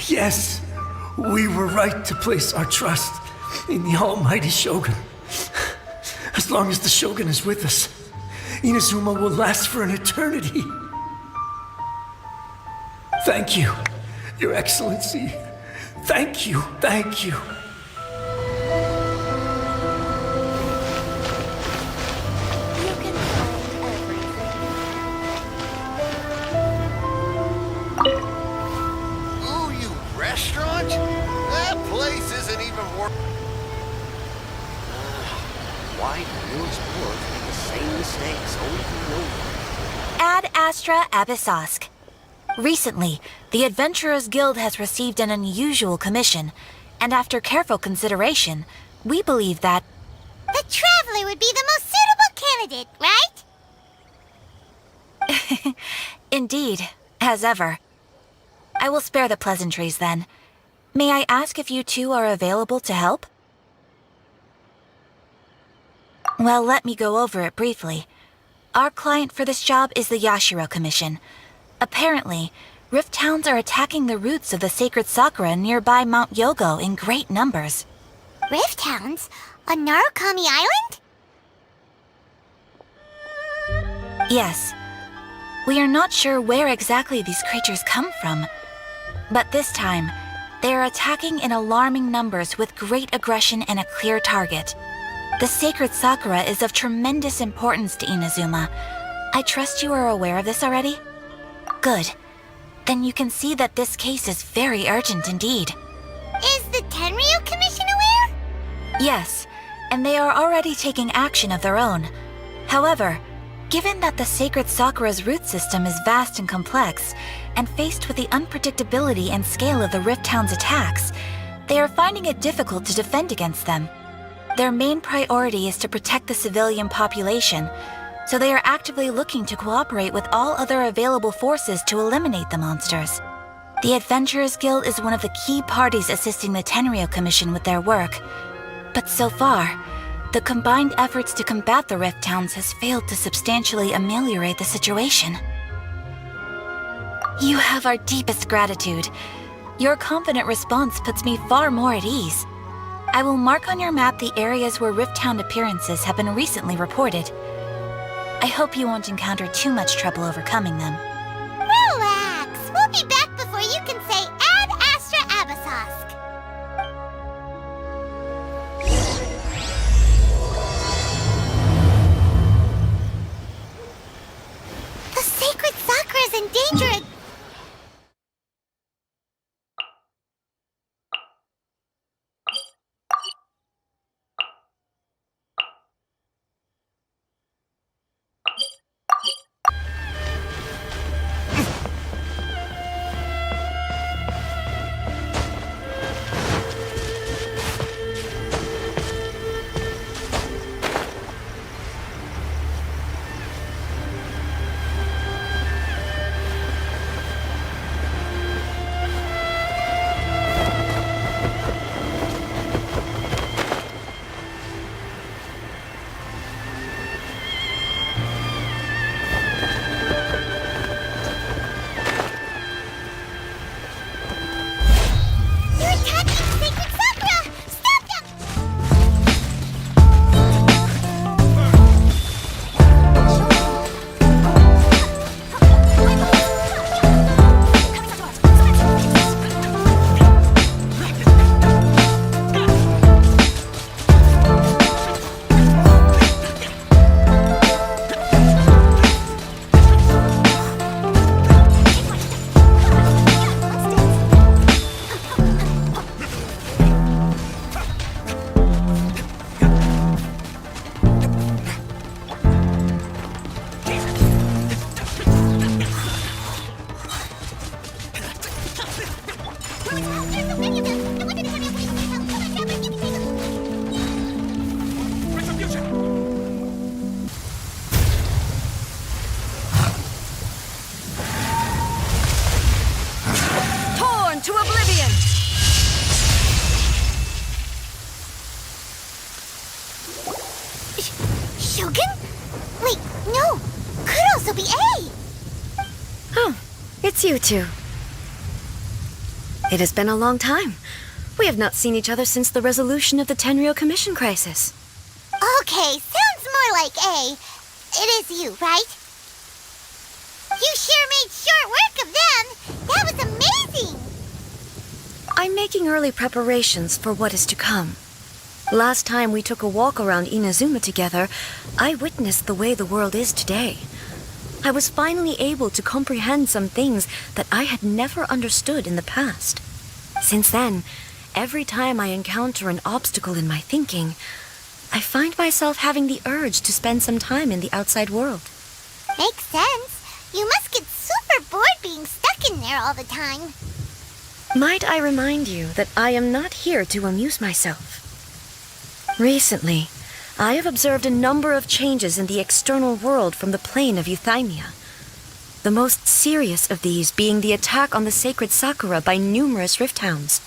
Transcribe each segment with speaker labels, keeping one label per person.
Speaker 1: Yes, we were right to place our trust in the almighty Shogun. As long as the Shogun is with us, Inazuma will last for an eternity. Thank you, Your Excellency. Thank you, thank you.
Speaker 2: Ooh, you restaurant? That place isn't even worth... Why do those dwarves make the same mistakes over and over?
Speaker 3: Ad Astra Abyssosque. Recently, the Adventurers Guild has received an unusual commission, and after careful consideration, we believe that...
Speaker 4: The Traveler would be the most suitable candidate, right?
Speaker 3: Indeed, as ever. I will spare the pleasantries then. May I ask if you two are available to help? Well, let me go over it briefly. Our client for this job is the Yashiro Commission. Apparently, Rift Towns are attacking the roots of the sacred Sakura nearby Mount Yogo in great numbers.
Speaker 4: Rift Hounds? On Narukami Island?
Speaker 3: Yes. We are not sure where exactly these creatures come from, but this time, they are attacking in alarming numbers with great aggression and a clear target. The sacred Sakura is of tremendous importance to Inazuma. I trust you are aware of this already? Good. Then you can see that this case is very urgent indeed.
Speaker 4: Is the Tenryu Commission aware?
Speaker 3: Yes, and they are already taking action of their own. However, given that the sacred Sakura's root system is vast and complex, and faced with the unpredictability and scale of the Rift Town's attacks, they are finding it difficult to defend against them. Their main priority is to protect the civilian population, so they are actively looking to cooperate with all other available forces to eliminate the monsters. The Adventurers Guild is one of the key parties assisting the Tenryu Commission with their work, but so far, the combined efforts to combat the Rift Towns has failed to substantially ameliorate the situation. You have our deepest gratitude. Your confident response puts me far more at ease. I will mark on your map the areas where Rift Town appearances have been recently reported. I hope you won't encounter too much trouble overcoming them.
Speaker 4: Relax! We'll be back before you can say Ad Astra Abyssosque. The sacred Sakura is in danger. Shogun? Wait, no! Could also be A!
Speaker 5: Oh, it's you two. It has been a long time. We have not seen each other since the resolution of the Tenryou Commission crisis.
Speaker 4: Okay, sounds more like A. It is you, right? You sure made short work of them. That was amazing.
Speaker 5: I'm making early preparations for what is to come. Last time we took a walk around Inazuma together, I witnessed the way the world is today. I was finally able to comprehend some things that I had never understood in the past. Since then, every time I encounter an obstacle in my thinking, I find myself having the urge to spend some time in the outside world.
Speaker 4: Makes sense. You must get super bored being stuck in there all the time.
Speaker 5: Might I remind you that I am not here to amuse myself. Recently, I have observed a number of changes in the external world from the plane of Euthymia. The most serious of these being the attack on the sacred Sakura by numerous rift hounds.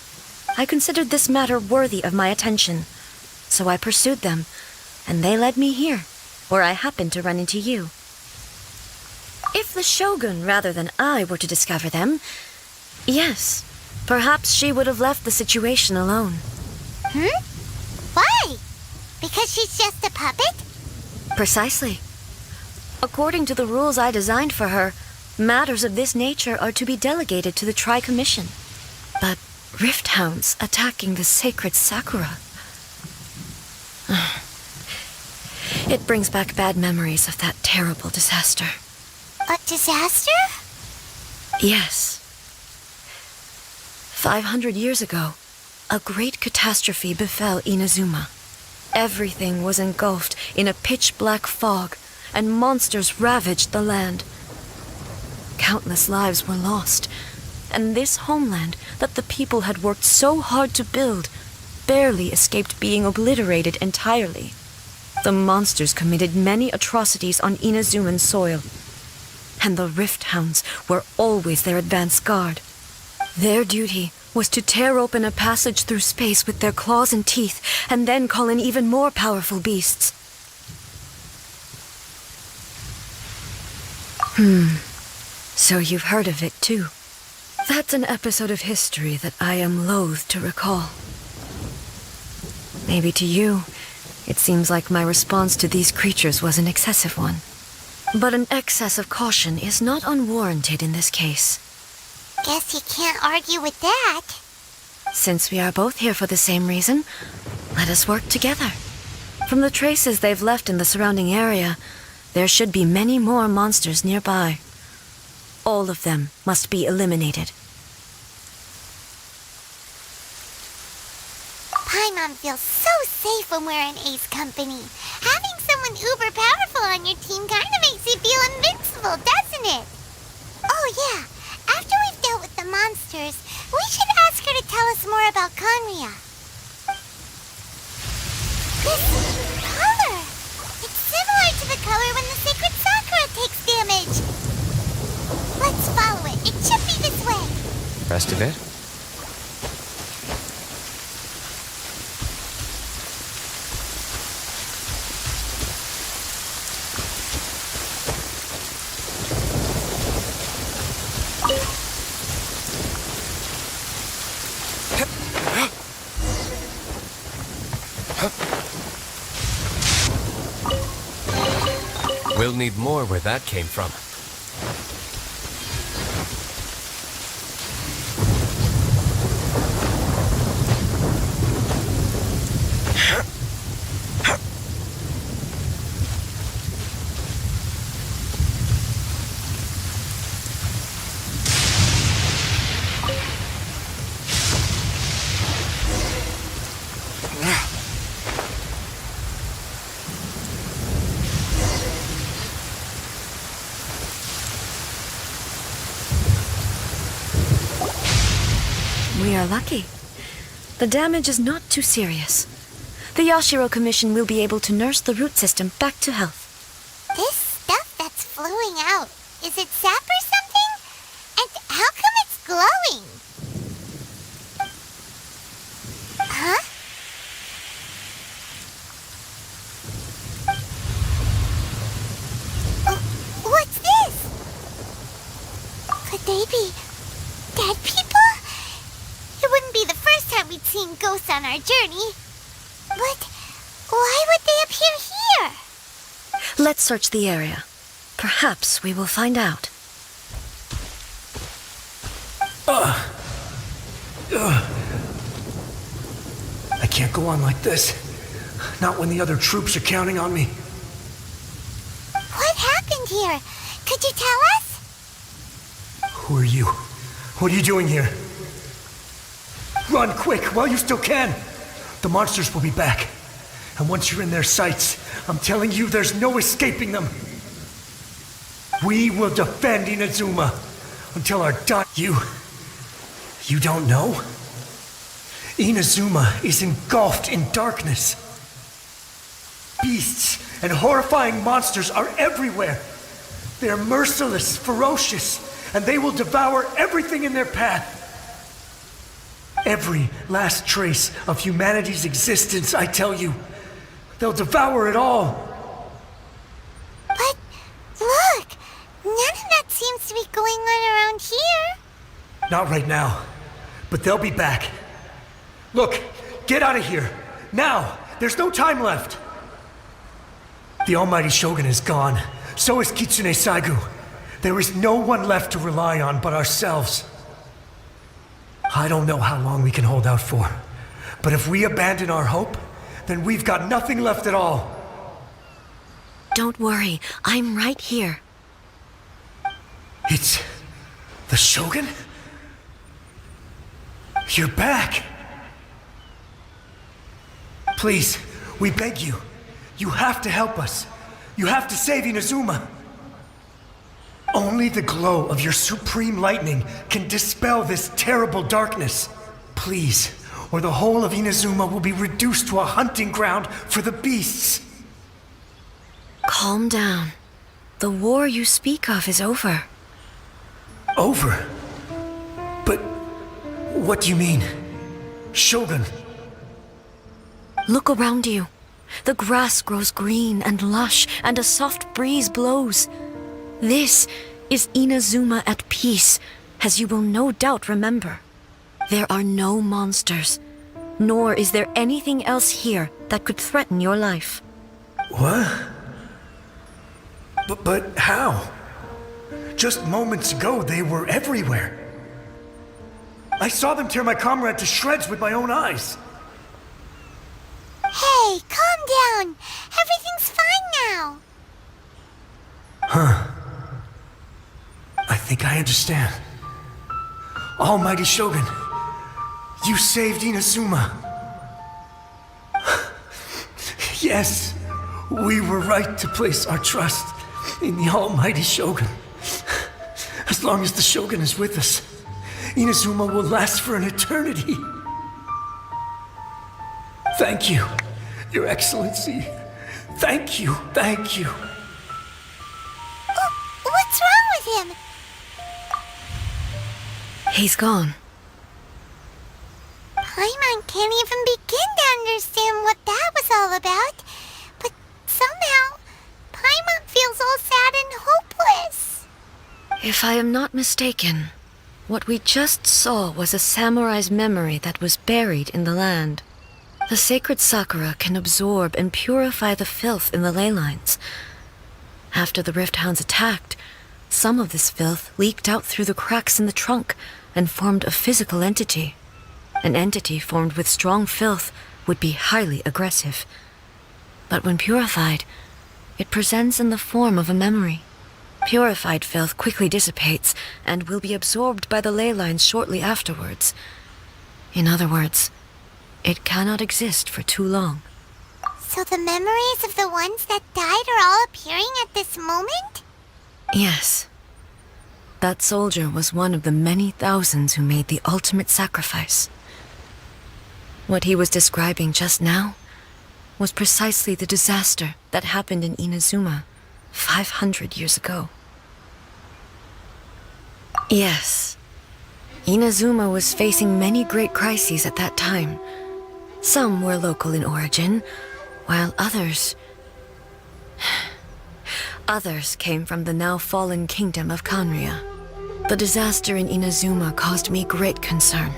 Speaker 5: I considered this matter worthy of my attention, so I pursued them, and they led me here, where I happened to run into you. If the Shogun rather than I were to discover them, yes, perhaps she would have left the situation alone.
Speaker 4: Why? Because she's just a puppet?
Speaker 5: Precisely. According to the rules I designed for her, matters of this nature are to be delegated to the Tri-Commission. But rift hounds attacking the sacred Sakura... It brings back bad memories of that terrible disaster.
Speaker 4: A disaster?
Speaker 5: Yes. 500 years ago, a great catastrophe befell Inazuma. Everything was engulfed in a pitch-black fog, and monsters ravaged the land. Countless lives were lost, and this homeland that the people had worked so hard to build barely escaped being obliterated entirely. The monsters committed many atrocities on Inazuman soil, and the rift hounds were always their advance guard. Their duty was to tear open a passage through space with their claws and teeth, and then call in even more powerful beasts. So you've heard of it too. That's an episode of history that I am loath to recall. Maybe to you, it seems like my response to these creatures was an excessive one. But an excess of caution is not unwarranted in this case.
Speaker 4: Guess you can't argue with that.
Speaker 5: Since we are both here for the same reason, let us work together. From the traces they've left in the surrounding area, there should be many more monsters nearby. All of them must be eliminated.
Speaker 4: Paimon feels so safe when we're in Ace Company. Having someone uber powerful on your team kinda makes you feel invincible, doesn't it? Oh yeah, after we've dealt with the monsters, we should ask her to tell us more about Conria. This color! It's similar to the color when the sacred Sakura takes damage. Let's follow it. It should be this way.
Speaker 6: Rest of it? We'll need more where that came from.
Speaker 5: We are lucky. The damage is not too serious. The Yashiro Commission will be able to nurse the root system back to health.
Speaker 4: This stuff that's flowing out, is it sap or something? And how come it's glowing? Huh? What's this? Could they be dead people? seeing ghosts on our journey. But why would they appear here?
Speaker 5: Let's search the area. Perhaps we will find out.
Speaker 1: I can't go on like this. Not when the other troops are counting on me.
Speaker 4: What happened here? Could you tell us?
Speaker 1: Who are you? What are you doing here? Run quick while you still can. The monsters will be back. And once you're in their sights, I'm telling you there's no escaping them. We will defend Inazuma until our You don't know? Inazuma is engulfed in darkness. Beasts and horrifying monsters are everywhere. They're merciless, ferocious, and they will devour everything in their path. Every last trace of humanity's existence, I tell you. They'll devour it all.
Speaker 4: But look, none of that seems to be going on around here.
Speaker 1: Not right now, but they'll be back. Look, get out of here. Now, there's no time left. The Almighty Shogun is gone. So is Kitsune Saigu. There is no one left to rely on but ourselves. I don't know how long we can hold out for. But if we abandon our hope, then we've got nothing left at all.
Speaker 5: Don't worry, I'm right here.
Speaker 1: It's the Shogun? You're back. Please, we beg you. You have to help us. You have to save Inazuma. Only the glow of your supreme lightning can dispel this terrible darkness. Please, or the whole of Inazuma will be reduced to a hunting ground for the beasts.
Speaker 5: Calm down. The war you speak of is over.
Speaker 1: Over? But what do you mean? Shogun?
Speaker 5: Look around you. The grass grows green and lush, and a soft breeze blows. This is Inazuma at peace, as you will no doubt remember. There are no monsters, nor is there anything else here that could threaten your life.
Speaker 1: What? But how? Just moments ago, they were everywhere. I saw them tear my comrade to shreds with my own eyes.
Speaker 4: Hey, calm down. Everything's fine now.
Speaker 1: I think I understand. Almighty Shogun, you saved Inazuma. Yes, we were right to place our trust in the Almighty Shogun. As long as the Shogun is with us, Inazuma will last for an eternity. Thank you, Your Excellency. Thank you, thank you.
Speaker 4: What's wrong with him?
Speaker 5: He's gone.
Speaker 4: Paimon can't even begin to understand what that was all about. But somehow, Paimon feels all sad and hopeless.
Speaker 5: If I am not mistaken, what we just saw was a samurai's memory that was buried in the land. The sacred sakura can absorb and purify the filth in the ley lines. After the Rift Hounds attacked, some of this filth leaked out through the cracks in the trunk and formed a physical entity. An entity formed with strong filth would be highly aggressive. But when purified, it presents in the form of a memory. Purified filth quickly dissipates and will be absorbed by the ley lines shortly afterwards. In other words, it cannot exist for too long.
Speaker 4: So the memories of the ones that died are all appearing at this moment?
Speaker 5: Yes. That soldier was one of the many thousands who made the ultimate sacrifice. What he was describing just now was precisely the disaster that happened in Inazuma 500 years ago. Yes. Inazuma was facing many great crises at that time. Some were local in origin, while others came from the now fallen kingdom of Kanria. The disaster in Inazuma caused me great concern.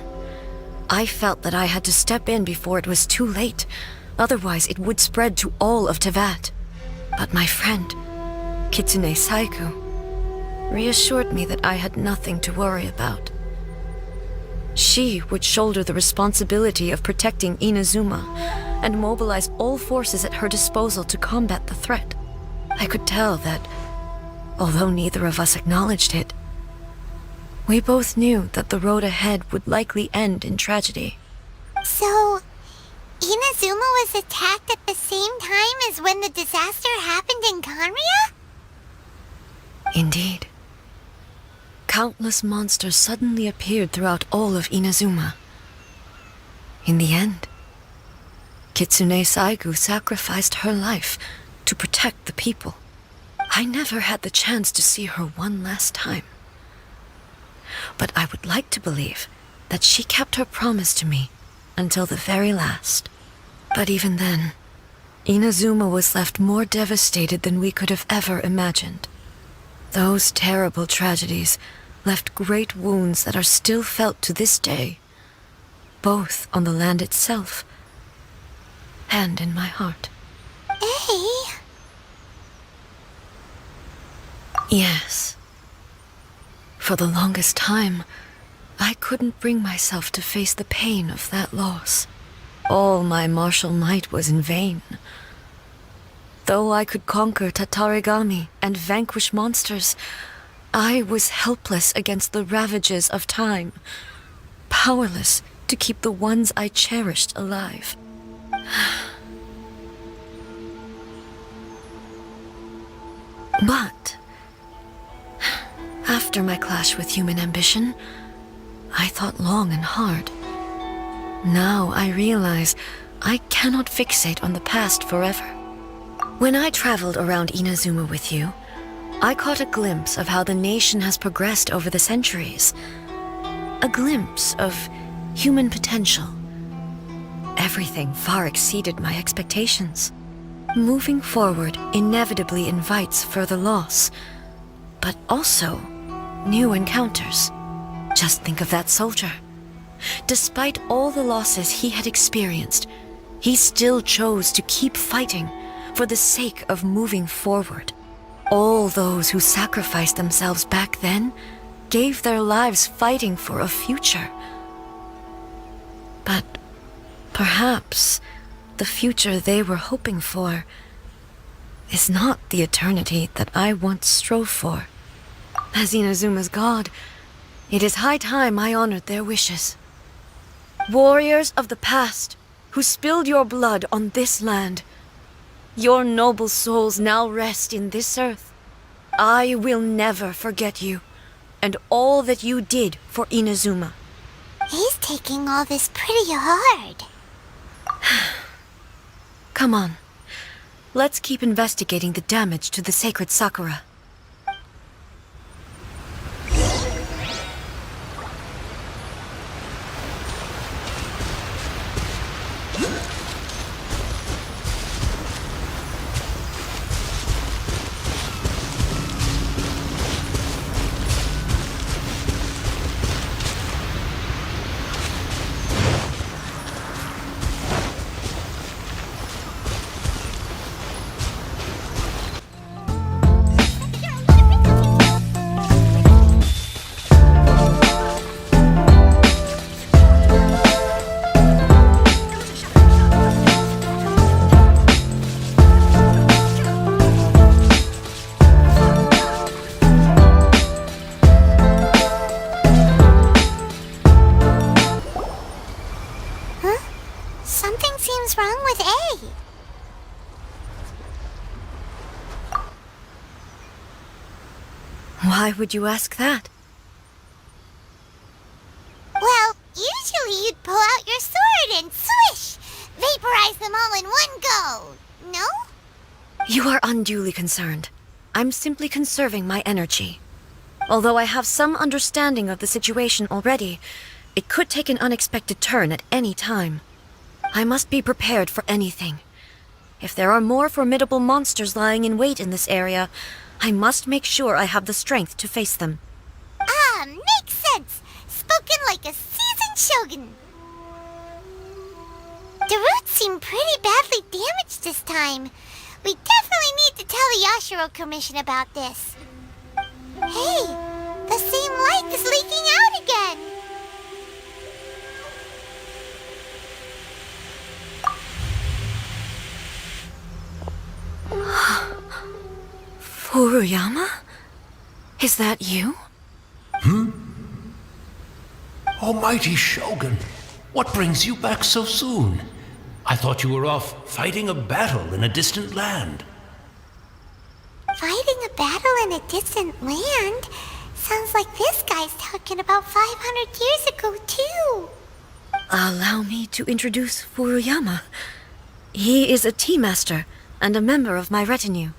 Speaker 5: I felt that I had to step in before it was too late. Otherwise, it would spread to all of Tevat. But my friend, Kitsune Saiku, reassured me that I had nothing to worry about. She would shoulder the responsibility of protecting Inazuma and mobilize all forces at her disposal to combat the threat. I could tell that, although neither of us acknowledged it, we both knew that the road ahead would likely end in tragedy.
Speaker 4: So, Inazuma was attacked at the same time as when the disaster happened in Kanria?
Speaker 5: Indeed. Countless monsters suddenly appeared throughout all of Inazuma. In the end, Kitsune Saigu sacrificed her life to protect the people. I never had the chance to see her one last time. But I would like to believe that she kept her promise to me until the very last. But even then, Inazuma was left more devastated than we could have ever imagined. Those terrible tragedies left great wounds that are still felt to this day, both on the land itself and in my heart.
Speaker 4: Hey!
Speaker 5: Yes. For the longest time, I couldn't bring myself to face the pain of that loss. All my martial might was in vain. Though I could conquer Tatarigami and vanquish monsters, I was helpless against the ravages of time, powerless to keep the ones I cherished alive. But after my clash with human ambition, I thought long and hard. Now I realize I cannot fixate on the past forever. When I traveled around Inazuma with you, I caught a glimpse of how the nation has progressed over the centuries. A glimpse of human potential. Everything far exceeded my expectations. Moving forward inevitably invites further loss, but also new encounters. Just think of that soldier. Despite all the losses he had experienced, he still chose to keep fighting for the sake of moving forward. All those who sacrificed themselves back then gave their lives fighting for a future. But perhaps the future they were hoping for is not the eternity that I once strove for. As Inazuma's god, it is high time I honored their wishes. Warriors of the past, who spilled your blood on this land, your noble souls now rest in this earth. I will never forget you, and all that you did for Inazuma.
Speaker 4: He's taking all this pretty hard.
Speaker 5: Come on, let's keep investigating the damage to the sacred Sakura.
Speaker 4: Something seems wrong with A.
Speaker 5: Why would you ask that?
Speaker 4: Well, usually you'd pull out your sword and swish! Vaporize them all in one go! No?
Speaker 5: You are unduly concerned. I'm simply conserving my energy. Although I have some understanding of the situation already, it could take an unexpected turn at any time. I must be prepared for anything. If there are more formidable monsters lying in wait in this area, I must make sure I have the strength to face them.
Speaker 4: Ah, makes sense! Spoken like a seasoned shogun! seem pretty badly damaged this time. We definitely need to tell the Yashiro Commission about this. Hey, the same light is leaking out again.
Speaker 5: Furuyama? Is that you?
Speaker 7: Almighty Shogun, what brings you back so soon? I thought you were off fighting a battle in a distant land.
Speaker 4: Fighting a battle in a distant land? Sounds like this guy's talking about 500 years ago, too.
Speaker 5: Allow me to introduce Furuyama. He is a tea master and a member of my retinue.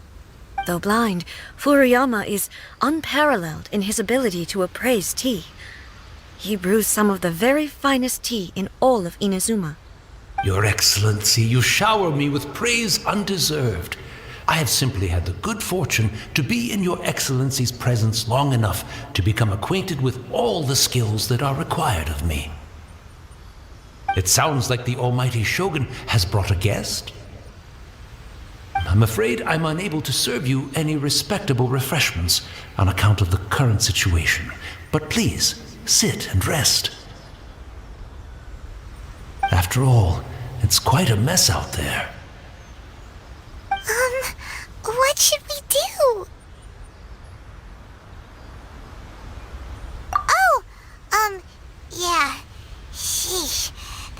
Speaker 5: Though blind, Furuyama is unparalleled in his ability to appraise tea. He brews some of the very finest tea in all of Inazuma.
Speaker 7: Your Excellency, you shower me with praise undeserved. I have simply had the good fortune to be in Your Excellency's presence long enough to become acquainted with all the skills that are required of me. It sounds like the Almighty Shogun has brought a guest. I'm afraid I'm unable to serve you any respectable refreshments on account of the current situation. But please, sit and rest. After all, it's quite a mess out there.
Speaker 4: What should we do? Oh, yeah. Sheesh.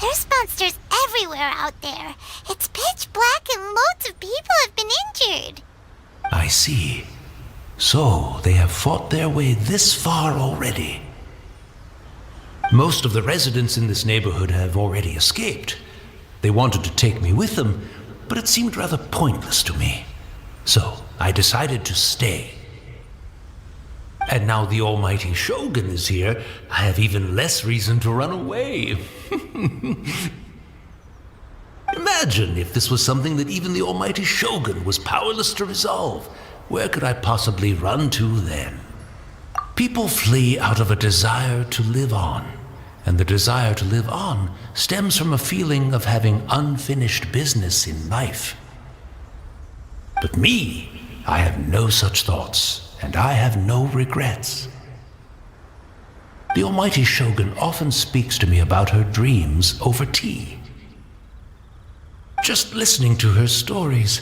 Speaker 4: There's monsters everywhere out there. It's pitch black and loads of people have been injured.
Speaker 7: I see. So, they have fought their way this far already. Most of the residents in this neighborhood have already escaped. They wanted to take me with them, but it seemed rather pointless to me. So, I decided to stay. And now the Almighty Shogun is here, I have even less reason to run away. Imagine if this was something that even the Almighty Shogun was powerless to resolve. Where could I possibly run to then? People flee out of a desire to live on, and the desire to live on stems from a feeling of having unfinished business in life. But me, I have no such thoughts, and I have no regrets. The Almighty Shogun often speaks to me about her dreams over tea. Just listening to her stories,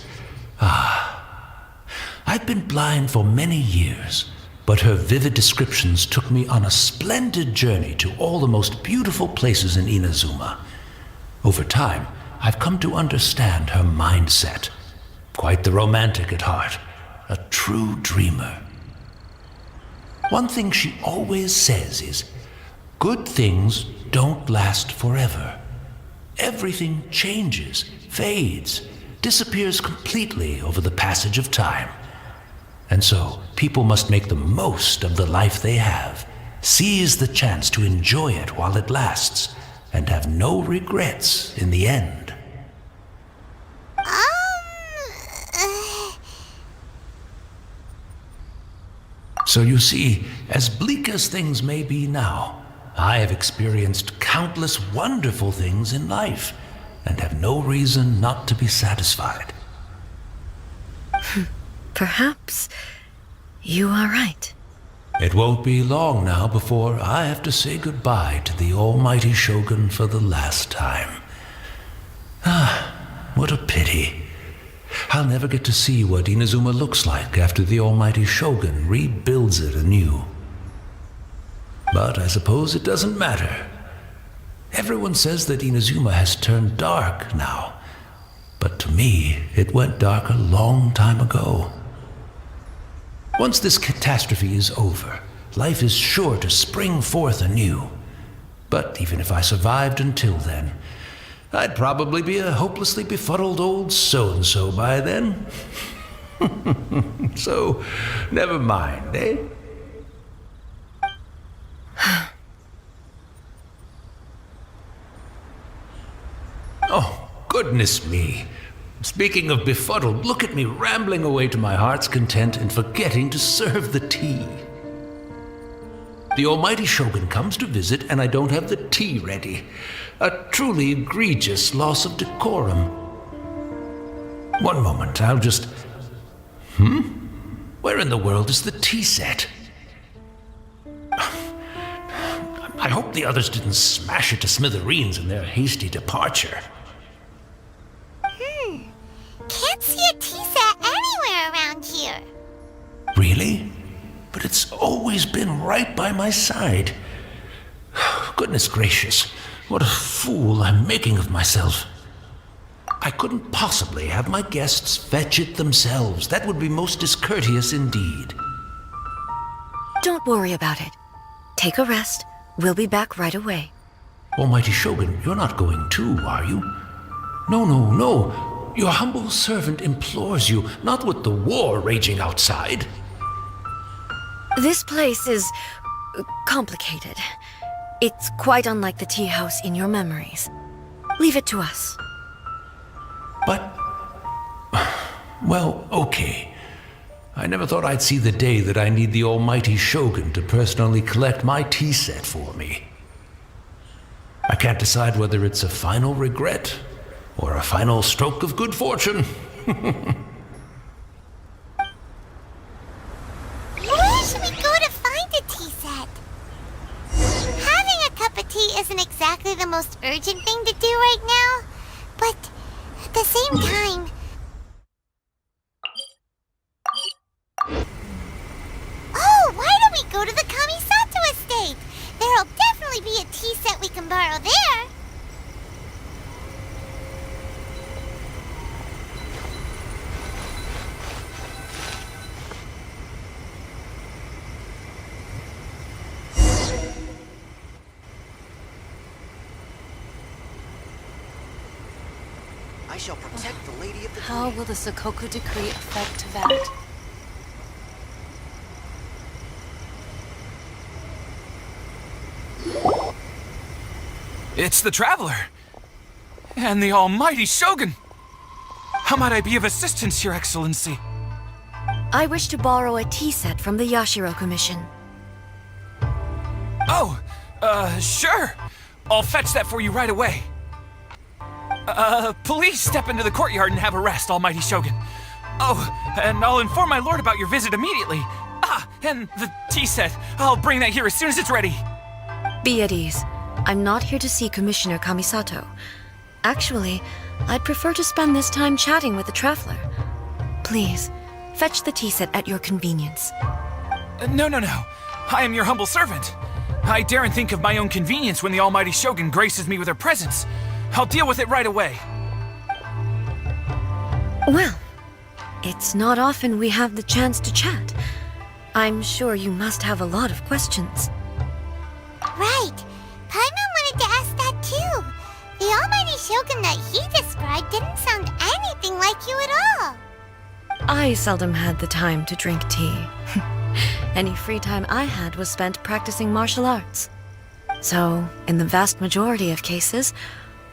Speaker 7: I've been blind for many years, but her vivid descriptions took me on a splendid journey to all the most beautiful places in Inazuma. Over time, I've come to understand her mindset. Quite the romantic at heart, a true dreamer. One thing she always says is, good things don't last forever. Everything changes, fades, disappears completely over the passage of time. And so, people must make the most of the life they have, seize the chance to enjoy it while it lasts, and have no regrets in the end. So you see, as bleak as things may be now, I have experienced countless wonderful things in life, and have no reason not to be satisfied.
Speaker 5: Perhaps you are right.
Speaker 7: It won't be long now before I have to say goodbye to the Almighty Shogun for the last time. What a pity. I'll never get to see what Inazuma looks like after the Almighty Shogun rebuilds it anew. But I suppose it doesn't matter. Everyone says that Inazuma has turned dark now, but to me, it went dark a long time ago. Once this catastrophe is over, life is sure to spring forth anew. But even if I survived until then, I'd probably be a hopelessly befuddled old so-and-so by then. So, never mind, eh? Oh, goodness me. Speaking of befuddled, look at me rambling away to my heart's content and forgetting to serve the tea. The almighty Shogun comes to visit and I don't have the tea ready. A truly egregious loss of decorum. One moment, I'll just... Where in the world is the tea set? I hope the others didn't smash it to smithereens in their hasty departure.
Speaker 4: Can't see a tea set anywhere around here.
Speaker 7: Really? But it's always been right by my side. Goodness gracious, what a fool I'm making of myself. I couldn't possibly have my guests fetch it themselves. That would be most discourteous indeed.
Speaker 5: Don't worry about it. Take a rest. We'll be back right away.
Speaker 7: Almighty Shogun, you're not going too, are you? No. Your humble servant implores you, not with the war raging outside.
Speaker 5: This place is complicated. It's quite unlike the tea house in your memories. Leave it to us.
Speaker 7: But... well, okay. I never thought I'd see the day that I need the almighty Shogun to personally collect my tea set for me. I can't decide whether it's a final regret or a final stroke of good fortune.
Speaker 4: Where should we go to find a tea set? Having a cup of tea isn't exactly the most urgent thing to do right now, but at the same time... Oh, why don't we go to the Kamisato estate? There'll definitely be a tea set we can borrow there.
Speaker 2: I shall protect the Lady of the
Speaker 8: How
Speaker 2: Green.
Speaker 8: will the Sakoku decree affect that?
Speaker 9: It's the Traveler! And the almighty Shogun! How might I be of assistance, Your Excellency?
Speaker 5: I wish to borrow a tea set from the Yashiro Commission.
Speaker 9: Oh, sure. I'll fetch that for you right away. Please step into the courtyard and have a rest, almighty Shogun. Oh, and I'll inform my lord about your visit immediately. Ah, and the tea set. I'll bring that here as soon as it's ready.
Speaker 5: Be at ease. I'm not here to see Commissioner Kamisato. Actually, I'd prefer to spend this time chatting with the Traveler. Please, fetch the tea set at your convenience.
Speaker 9: No. I am your humble servant. I daren't think of my own convenience when the almighty Shogun graces me with her presence. I'll deal with it right away.
Speaker 5: Well, it's not often we have the chance to chat. I'm sure you must have a lot of questions.
Speaker 4: Right. Paimon wanted to ask that too. The almighty Shogun that he described didn't sound anything like you at all.
Speaker 5: I seldom had the time to drink tea. Any free time I had was spent practicing martial arts. So, in the vast majority of cases,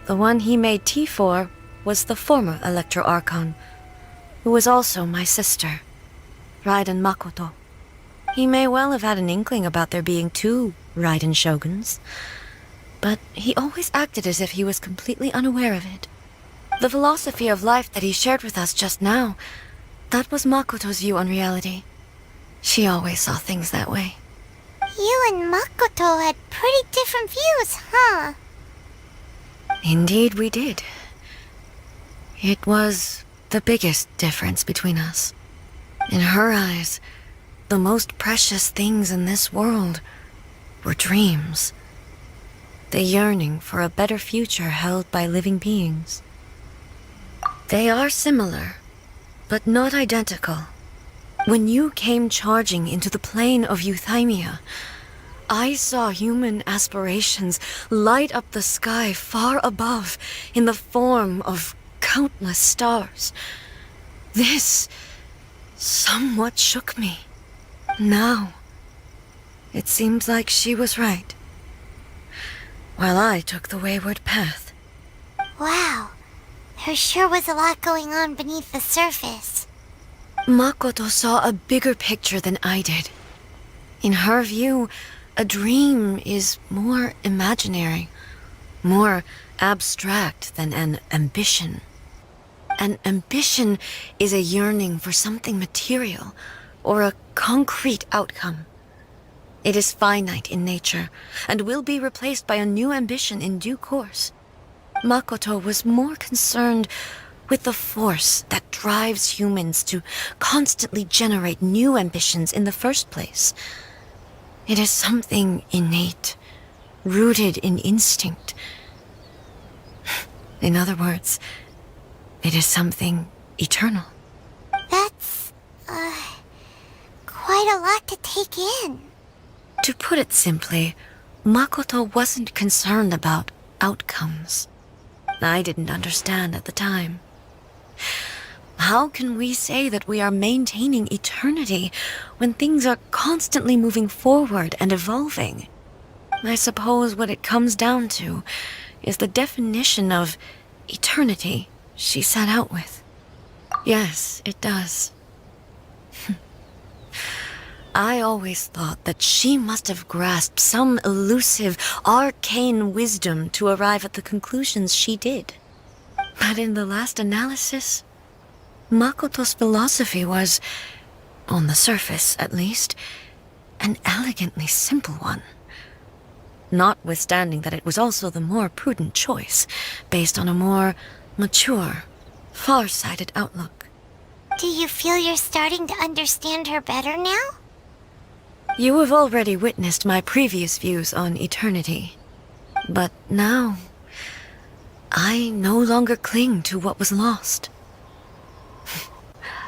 Speaker 5: the one he made tea for was the former Electro Archon, who was also my sister, Raiden Makoto. He may well have had an inkling about there being two Raiden Shoguns, but he always acted as if he was completely unaware of it. The philosophy of life that he shared with us just now, that was Makoto's view on reality. She always saw things that way.
Speaker 4: You and Makoto had pretty different views, huh?
Speaker 5: Indeed we did. It was the biggest difference between us. In her eyes, the most precious things in this world were dreams. The yearning for a better future held by living beings. They are similar, but not identical. When you came charging into the plane of Euthymia, I saw human aspirations light up the sky far above in the form of countless stars. This somewhat shook me. Now, it seems like she was right, while I took the wayward path.
Speaker 4: Wow. There sure was a lot going on beneath the surface.
Speaker 5: Makoto saw a bigger picture than I did. In her view, a dream is more imaginary, more abstract than an ambition. An ambition is a yearning for something material or a concrete outcome. It is finite in nature and will be replaced by a new ambition in due course. Makoto was more concerned with the force that drives humans to constantly generate new ambitions in the first place. It is something innate, rooted in instinct. In other words, it is something eternal.
Speaker 4: That's, quite a lot to take in.
Speaker 5: To put it simply, Makoto wasn't concerned about outcomes. I didn't understand at the time. How can we say that we are maintaining eternity when things are constantly moving forward and evolving? I suppose what it comes down to is the definition of eternity she set out with. Yes, it does. I always thought that she must have grasped some elusive, arcane wisdom to arrive at the conclusions she did. But in the last analysis, Makoto's philosophy was, on the surface at least, an elegantly simple one. Notwithstanding that it was also the more prudent choice, based on a more mature, far-sighted outlook.
Speaker 4: Do you feel you're starting to understand her better now?
Speaker 5: You have already witnessed my previous views on eternity. But now, I no longer cling to what was lost.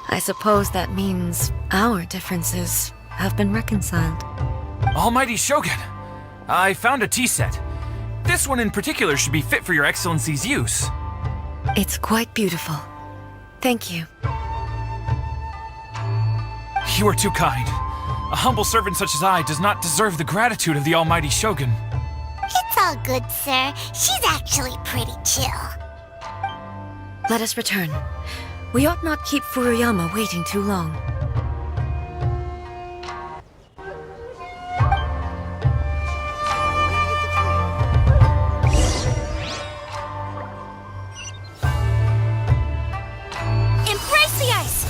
Speaker 5: I suppose that means our differences have been reconciled.
Speaker 9: Almighty Shogun, I found a tea set. This one in particular should be fit for your Excellency's use.
Speaker 5: It's quite beautiful. Thank you.
Speaker 9: You are too kind. A humble servant such as I does not deserve the gratitude of the Almighty Shogun.
Speaker 4: It's all good, sir. She's actually pretty chill.
Speaker 5: Let us return. We ought not keep Furuyama waiting too long.
Speaker 3: Embrace the ice!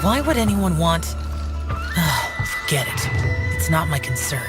Speaker 10: Why would anyone want... Forget it. It's not my concern.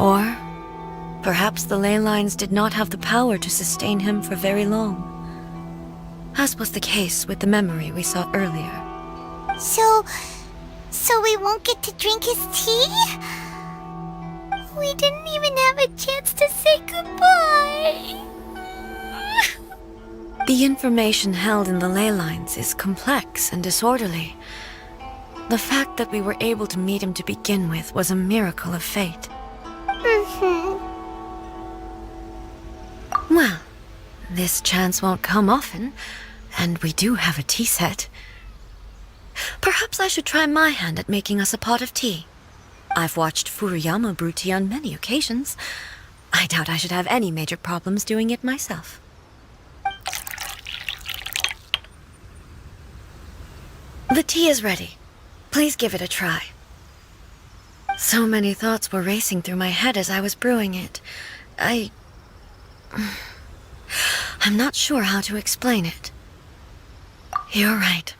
Speaker 5: Or perhaps the ley lines did not have the power to sustain him for very long, as was the case with the memory we saw earlier.
Speaker 4: So we won't get to drink his tea? We didn't even have a chance to say goodbye.
Speaker 5: The information held in the ley lines is complex and disorderly. The fact that we were able to meet him to begin with was a miracle of fate. Well, this chance won't come often, and we do have a tea set. Perhaps I should try my hand at making us a pot of tea. I've watched Furuyama brew tea on many occasions. I doubt I should have any major problems doing it myself. The tea is ready. Please give it a try. So many thoughts were racing through my head as I was brewing it. I'm not sure how to explain it. You're right.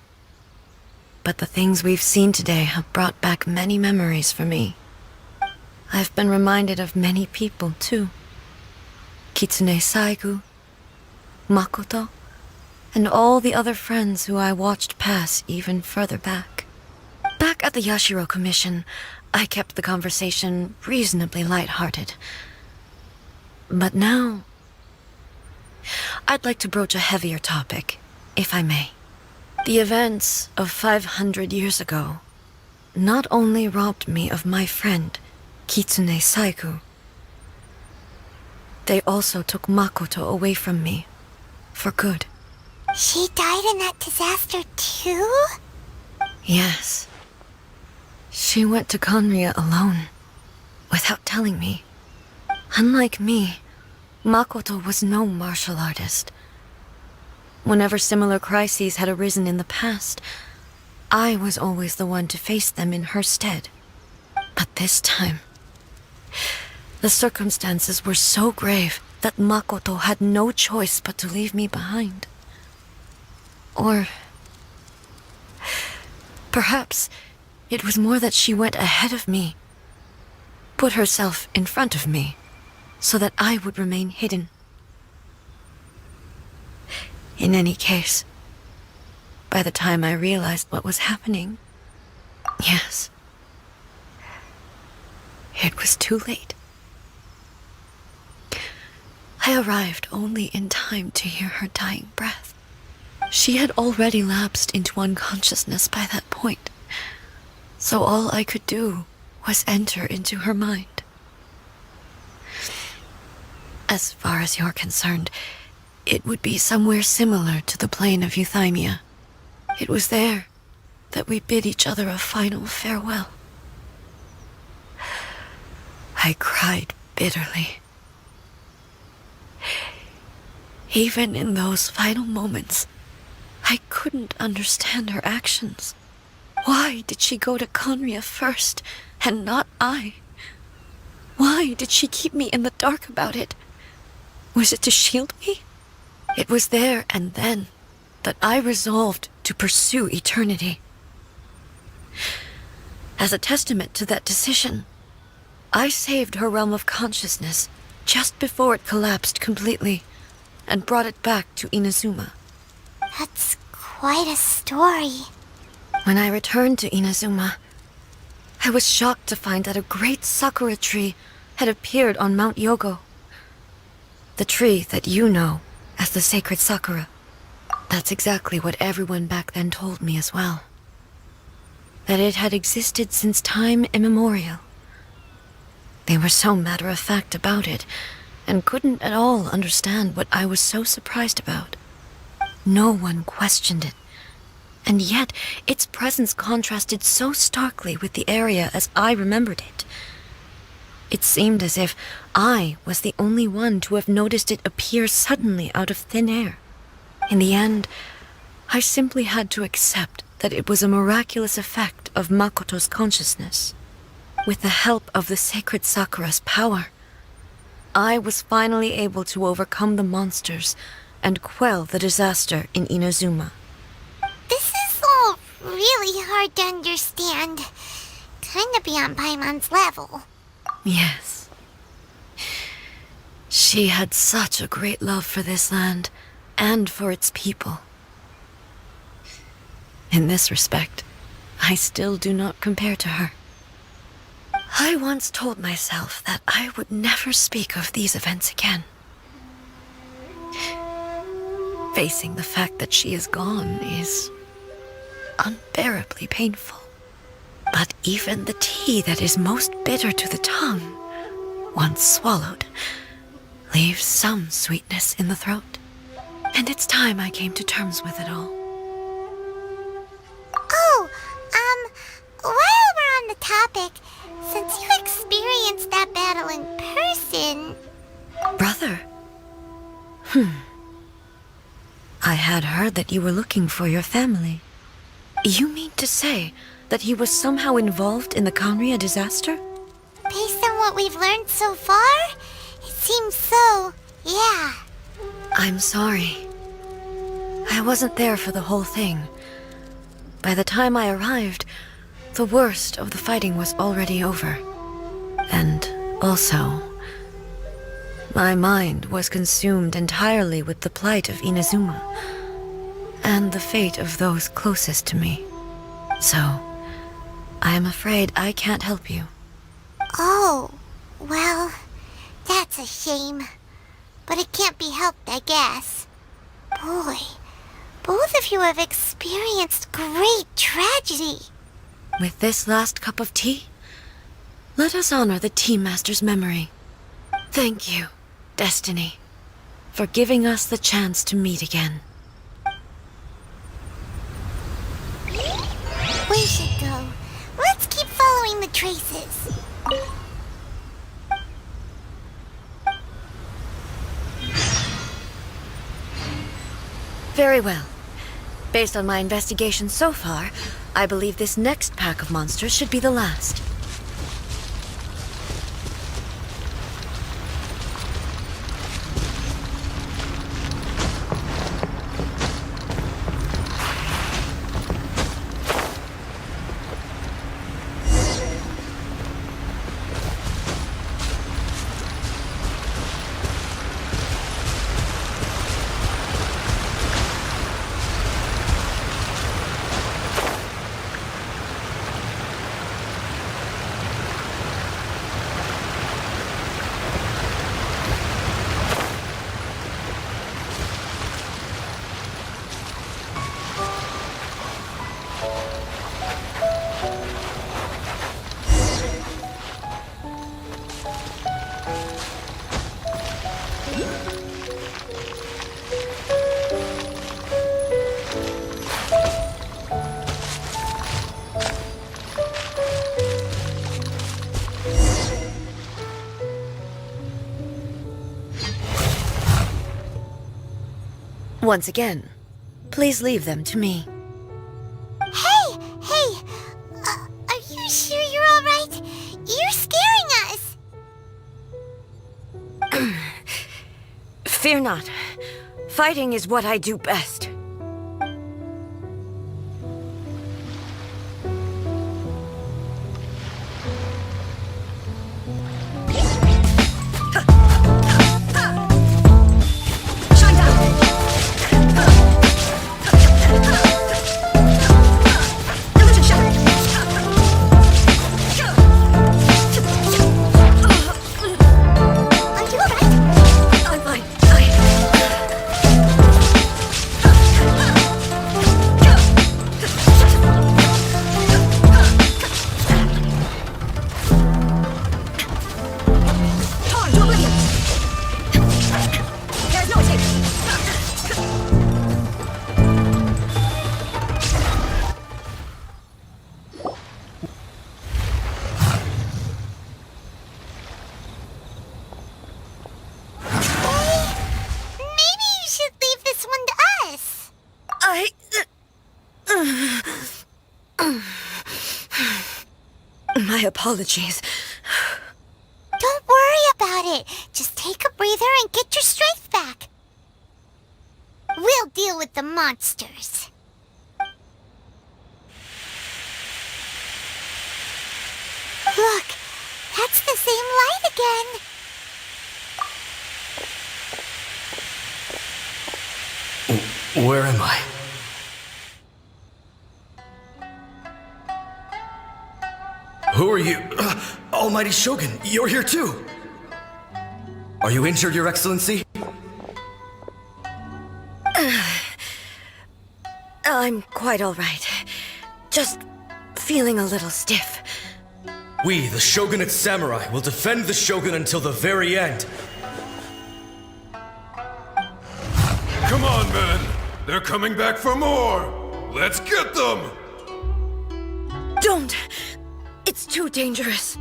Speaker 5: But the things we've seen today have brought back many memories for me. I've been reminded of many people, too. Kitsune Saigu, Makoto, and all the other friends who I watched pass even further back. Back at the Yashiro Commission, I kept the conversation reasonably lighthearted. But now, I'd like to broach a heavier topic, if I may. The events of 500 years ago not only robbed me of my friend, Kitsune Saigu, they also took Makoto away from me, for good.
Speaker 4: She died in that disaster too?
Speaker 5: Yes. She went to Conria alone, without telling me. Unlike me, Makoto was no martial artist. Whenever similar crises had arisen in the past, I was always the one to face them in her stead. But this time, the circumstances were so grave that Makoto had no choice but to leave me behind. Or perhaps it was more that she went ahead of me, put herself in front of me, so that I would remain hidden. In any case, by the time I realized what was happening, yes, it was too late. I arrived only in time to hear her dying breath. She had already lapsed into unconsciousness by that point, so all I could do was enter into her mind. As far as you're concerned, it would be somewhere similar to the plane of Euthymia. It was there that we bid each other a final farewell. I cried bitterly. Even in those final moments, I couldn't understand her actions. Why did she go to Conria first, and not I? Why did she keep me in the dark about it? Was it to shield me? It was there and then that I resolved to pursue eternity. As a testament to that decision, I saved her realm of consciousness just before it collapsed completely and brought it back to Inazuma.
Speaker 4: That's quite a story.
Speaker 5: When I returned to Inazuma, I was shocked to find that a great sakura tree had appeared on Mount Yogo. The tree that you know as the sacred sakura. That's exactly what everyone back then told me as well. That it had existed since time immemorial. They were so matter-of-fact about it, and couldn't at all understand what I was so surprised about. No one questioned it, and yet its presence contrasted so starkly with the area as I remembered it. It seemed as if I was the only one to have noticed it appear suddenly out of thin air. In the end, I simply had to accept that it was a miraculous effect of Makoto's consciousness. With the help of the sacred Sakura's power, I was finally able to overcome the monsters and quell the disaster in Inazuma.
Speaker 4: This is all really hard to understand. Kinda beyond Paimon's level.
Speaker 5: Yes, She had such a great love for this land, and for its people. In this respect, I still do not compare to her. I once told myself that I would never speak of these events again. Facing the fact that she is gone is unbearably painful. But even the tea that is most bitter to the tongue, once swallowed, leaves some sweetness in the throat. And it's time I came to terms with it all.
Speaker 4: Oh, while we're on the topic, since you experienced that battle in person...
Speaker 5: Brother? I had heard that you were looking for your family. You mean to say that he was somehow involved in the Conria disaster?
Speaker 4: Based on what we've learned so far, it seems so, yeah.
Speaker 5: I'm sorry. I wasn't there for the whole thing. By the time I arrived, the worst of the fighting was already over. And also, my mind was consumed entirely with the plight of Inazuma and the fate of those closest to me. So, I am afraid I can't help you.
Speaker 4: Oh, well, that's a shame. But it can't be helped, I guess. Boy, both of you have experienced great tragedy.
Speaker 5: With this last cup of tea, let us honor the Tea Master's memory. Thank you, Destiny, for giving us the chance to meet again.
Speaker 4: We should go. Let's keep following the traces.
Speaker 5: Very well. Based on my investigation so far, I believe this next pack of monsters should be the last. Once again, please leave them to me.
Speaker 4: Hey! Are you sure you're all right? You're scaring us!
Speaker 5: Fear not. Fighting is what I do best. My apologies.
Speaker 4: Don't worry about it. Just take a breather and get your strength back. We'll deal with the monsters. Look, that's the same light again.
Speaker 2: Where am I? Who are you? Almighty Shogun, you're here too! Are you injured, Your Excellency?
Speaker 5: I'm quite all right. Just feeling a little stiff.
Speaker 2: We, the Shogunate Samurai, will defend the Shogun until the very end.
Speaker 11: Come on, men! They're coming back for more! Let's get them!
Speaker 5: Don't! It's too dangerous.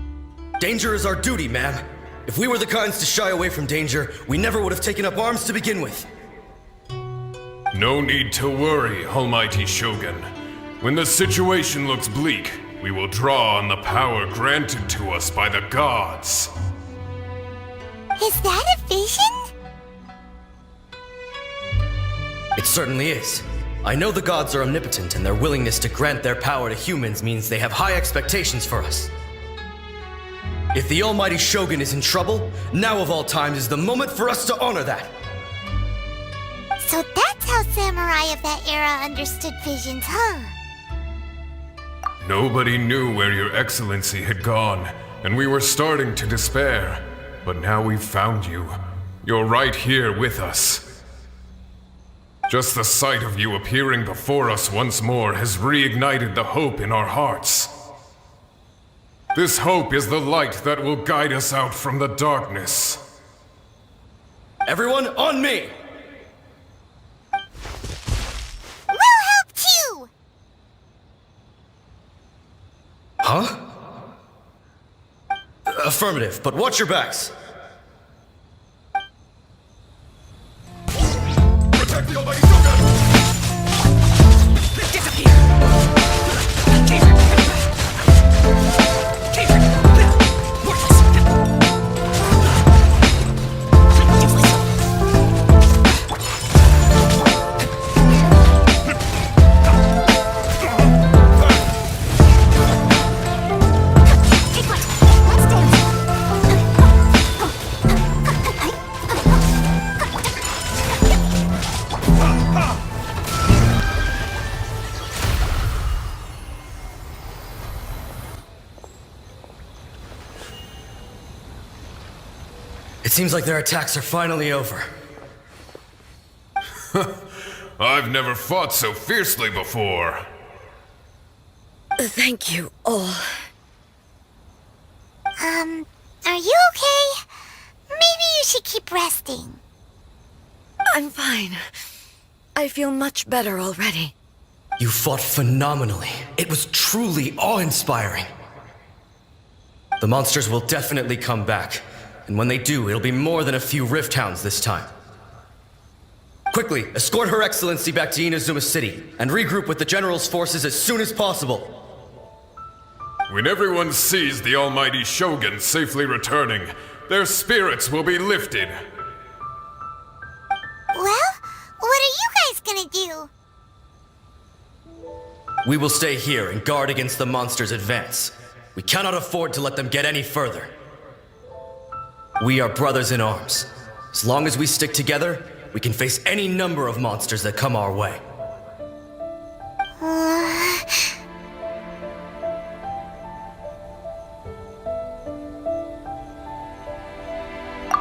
Speaker 2: Danger is our duty, ma'am. If we were the kinds to shy away from danger, we never would have taken up arms to begin with.
Speaker 11: No need to worry, Almighty Shogun. When the situation looks bleak, we will draw on the power granted to us by the gods.
Speaker 4: Is that a vision?
Speaker 2: It certainly is. I know the gods are omnipotent, and their willingness to grant their power to humans means they have high expectations for us. If the Almighty Shogun is in trouble, now of all times is the moment for us to honor that.
Speaker 4: So that's how samurai of that era understood visions, huh?
Speaker 11: Nobody knew where Your Excellency had gone, and we were starting to despair. But now we've found you. You're right here with us. Just the sight of you appearing before us once more has reignited the hope in our hearts. This hope is the light that will guide us out from the darkness.
Speaker 2: Everyone, on me!
Speaker 4: We'll help too!
Speaker 2: Huh? Affirmative, but watch your backs.
Speaker 11: Protect the Almighty Shogun!
Speaker 2: It seems like their attacks are finally over.
Speaker 11: I've never fought so fiercely before.
Speaker 5: Thank you all.
Speaker 4: Are you okay? Maybe you should keep resting.
Speaker 5: I'm fine. I feel much better already.
Speaker 2: You fought phenomenally. It was truly awe-inspiring. The monsters will definitely come back. And when they do, it'll be more than a few Rift Hounds this time. Quickly, escort Her Excellency back to Inazuma City, and regroup with the General's forces as soon as possible.
Speaker 11: When everyone sees the Almighty Shogun safely returning, their spirits will be lifted.
Speaker 4: Well, what are you guys gonna do?
Speaker 2: We will stay here and guard against the monsters' advance. We cannot afford to let them get any further. We are brothers in arms. As long as we stick together, we can face any number of monsters that come our way.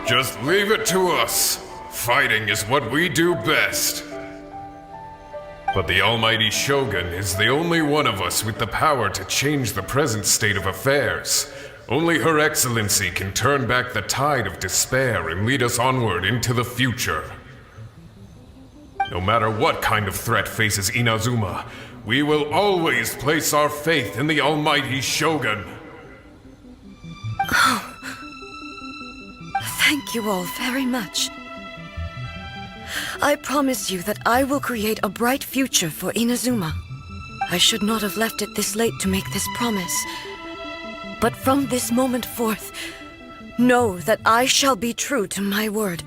Speaker 11: Just leave it to us. Fighting is what we do best. But the Almighty Shogun is the only one of us with the power to change the present state of affairs. Only Her Excellency can turn back the tide of despair and lead us onward into the future. No matter what kind of threat faces Inazuma, we will always place our faith in the Almighty Shogun.
Speaker 5: Thank you all very much. I promise you that I will create a bright future for Inazuma. I should not have left it this late to make this promise. But from this moment forth, know that I shall be true to my word.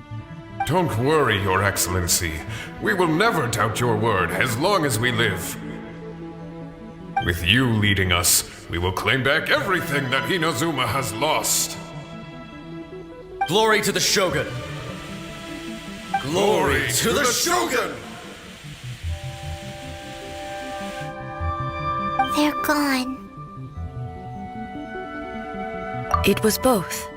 Speaker 11: Don't worry, Your Excellency. We will never doubt your word as long as we live. With you leading us, we will claim back everything that Inazuma has lost.
Speaker 2: Glory to the Shogun!
Speaker 11: Glory to the Shogun!
Speaker 4: they're gone.
Speaker 5: It was both.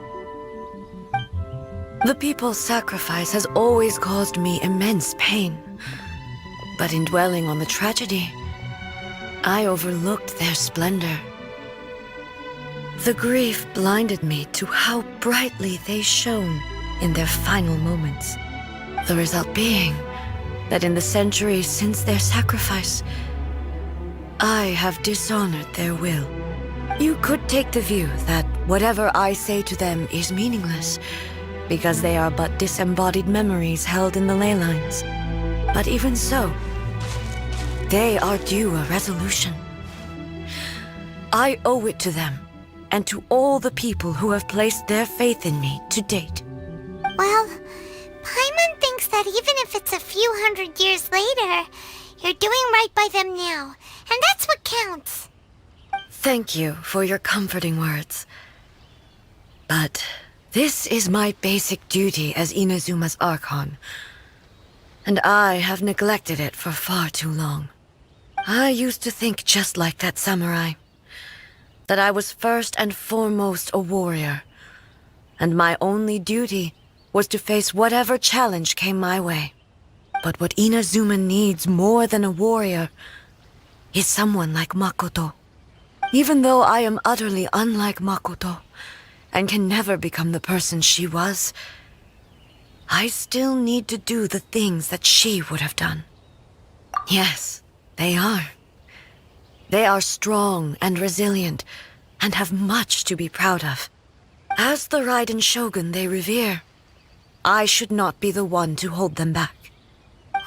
Speaker 5: The people's sacrifice has always caused me immense pain. But in dwelling on the tragedy, I overlooked their splendor. The grief blinded me to how brightly they shone in their final moments. The result being that in the centuries since their sacrifice, I have dishonored their will. You could take the view that whatever I say to them is meaningless, because they are but disembodied memories held in the ley lines. But even so, they are due a resolution. I owe it to them, and to all the people who have placed their faith in me to date.
Speaker 4: Well, Paimon thinks that even if it's a few hundred years later, you're doing right by them now, and that's what counts.
Speaker 5: Thank you for your comforting words. But this is my basic duty as Inazuma's Archon, and I have neglected it for far too long. I used to think just like that samurai, that I was first and foremost a warrior, and my only duty was to face whatever challenge came my way. But what Inazuma needs more than a warrior is someone like Makoto. Even though I am utterly unlike Makoto, and can never become the person she was, I still need to do the things that she would have done. Yes, they are. They are strong and resilient, and have much to be proud of. As the Raiden Shogun they revere, I should not be the one to hold them back.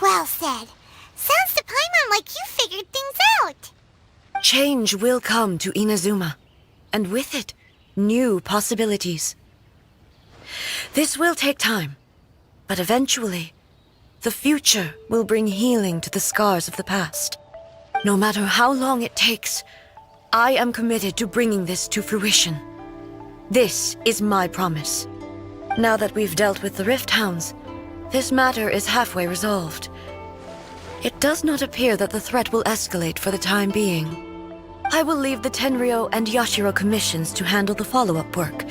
Speaker 4: Well said. Sounds to Paimon like you figured things out.
Speaker 5: Change will come to Inazuma, and with it, new possibilities. This will take time, but eventually, the future will bring healing to the scars of the past. No matter how long it takes, I am committed to bringing this to fruition. This is my promise. Now that we've dealt with the Rift Hounds, this matter is halfway resolved. It does not appear that the threat will escalate for the time being. I will leave the Tenryo and Yashiro commissions to handle the follow-up work,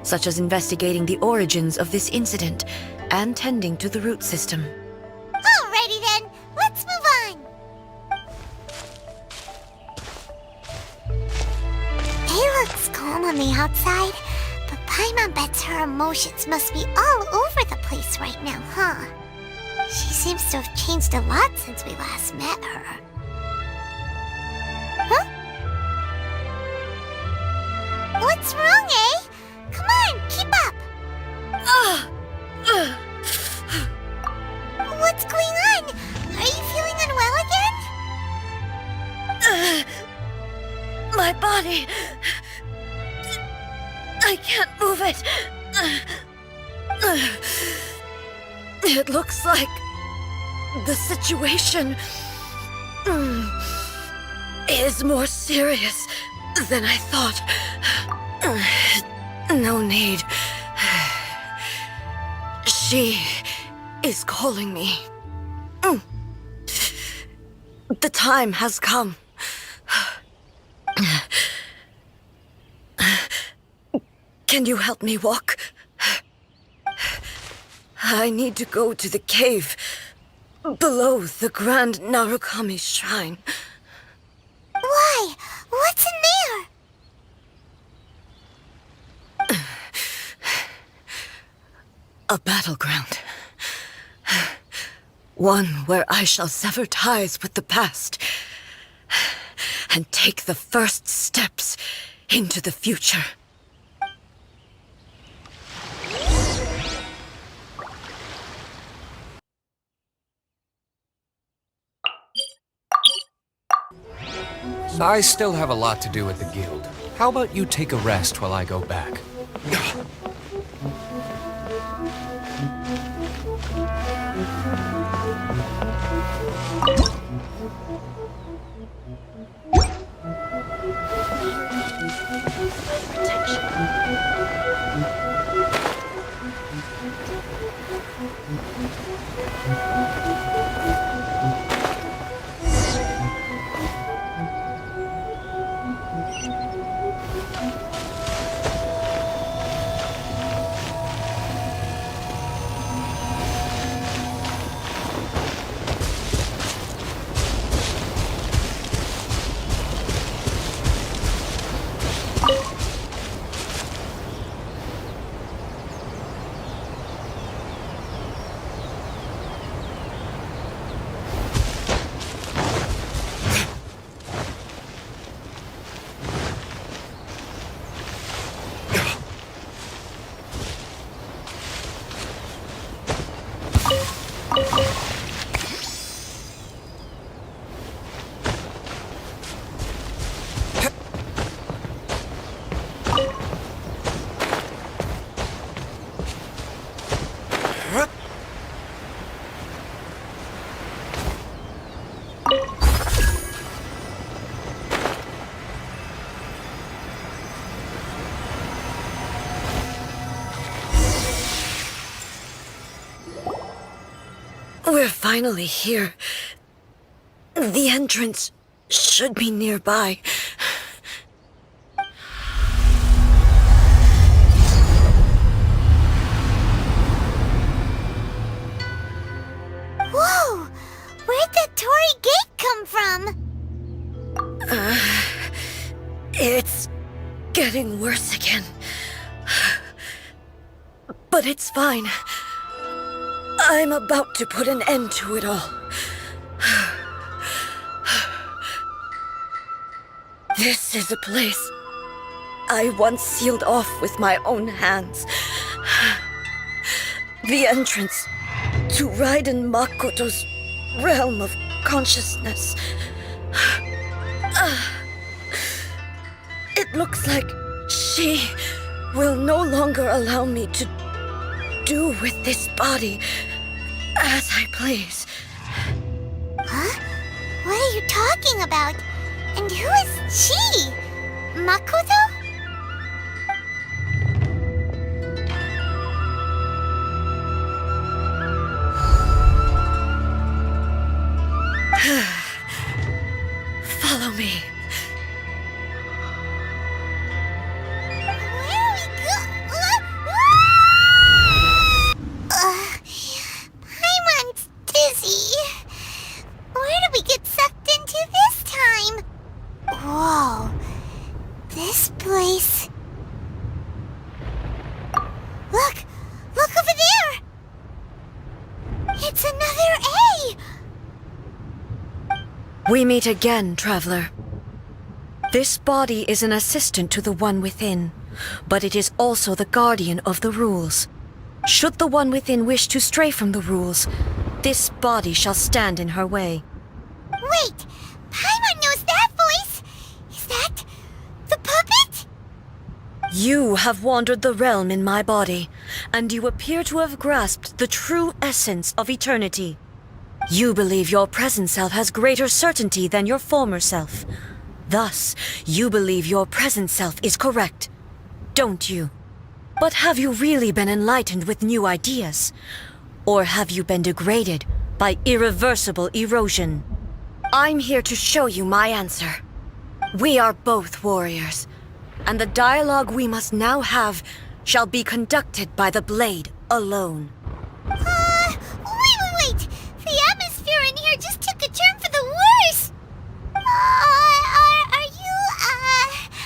Speaker 5: such as investigating the origins of this incident and tending to the root system.
Speaker 4: Alrighty then, let's move on. It looks calm on the outside, but Paimon bets her emotions must be all over the place right now, huh? She seems to have changed a lot since we last met her. Huh? What's wrong, eh? Come on, keep up! What's going on? Are you feeling unwell again?
Speaker 5: My body... I can't move it. It looks like the situation is more serious than I thought. No need. She is calling me. The time has come. Can you help me walk? I need to go to the cave below the Grand Narukami Shrine.
Speaker 4: Why? What's in there?
Speaker 5: A battleground. One where I shall sever ties with the past and take the first steps into the future.
Speaker 6: I still have a lot to do at the guild. How about you take a rest while I go back?
Speaker 5: We're finally here. The entrance should be nearby.
Speaker 4: Whoa! Where'd the Torii Gate come from?
Speaker 5: It's getting worse again. But it's fine. I'm about to put an end to it all. This is a place I once sealed off with my own hands. The entrance to Raiden Makoto's realm of consciousness. It looks like she will no longer allow me to do with this body as I please.
Speaker 4: Huh? What are you talking about? And who is she? Makoto?
Speaker 5: Follow me.
Speaker 4: Where are we Paimon's dizzy. Where did we get sucked into this time? Whoa. This place... Look! Look over there! It's another A!
Speaker 5: We meet again, traveler. This body is an assistant to the one within, but it is also the guardian of the rules. Should the one within wish to stray from the rules, this body shall stand in her way.
Speaker 4: Wait! Paimon knows that voice! Is that... the puppet?
Speaker 5: You have wandered the realm in my body, and you appear to have grasped the true essence of eternity. You believe your present self has greater certainty than your former self. Thus, you believe your present self is correct, don't you? But have you really been enlightened with new ideas? Or have you been degraded by irreversible erosion? I'm here to show you my answer. We are both warriors, and the dialogue we must now have shall be conducted by the blade alone.
Speaker 4: Wait! The atmosphere in here just took a turn for the worse!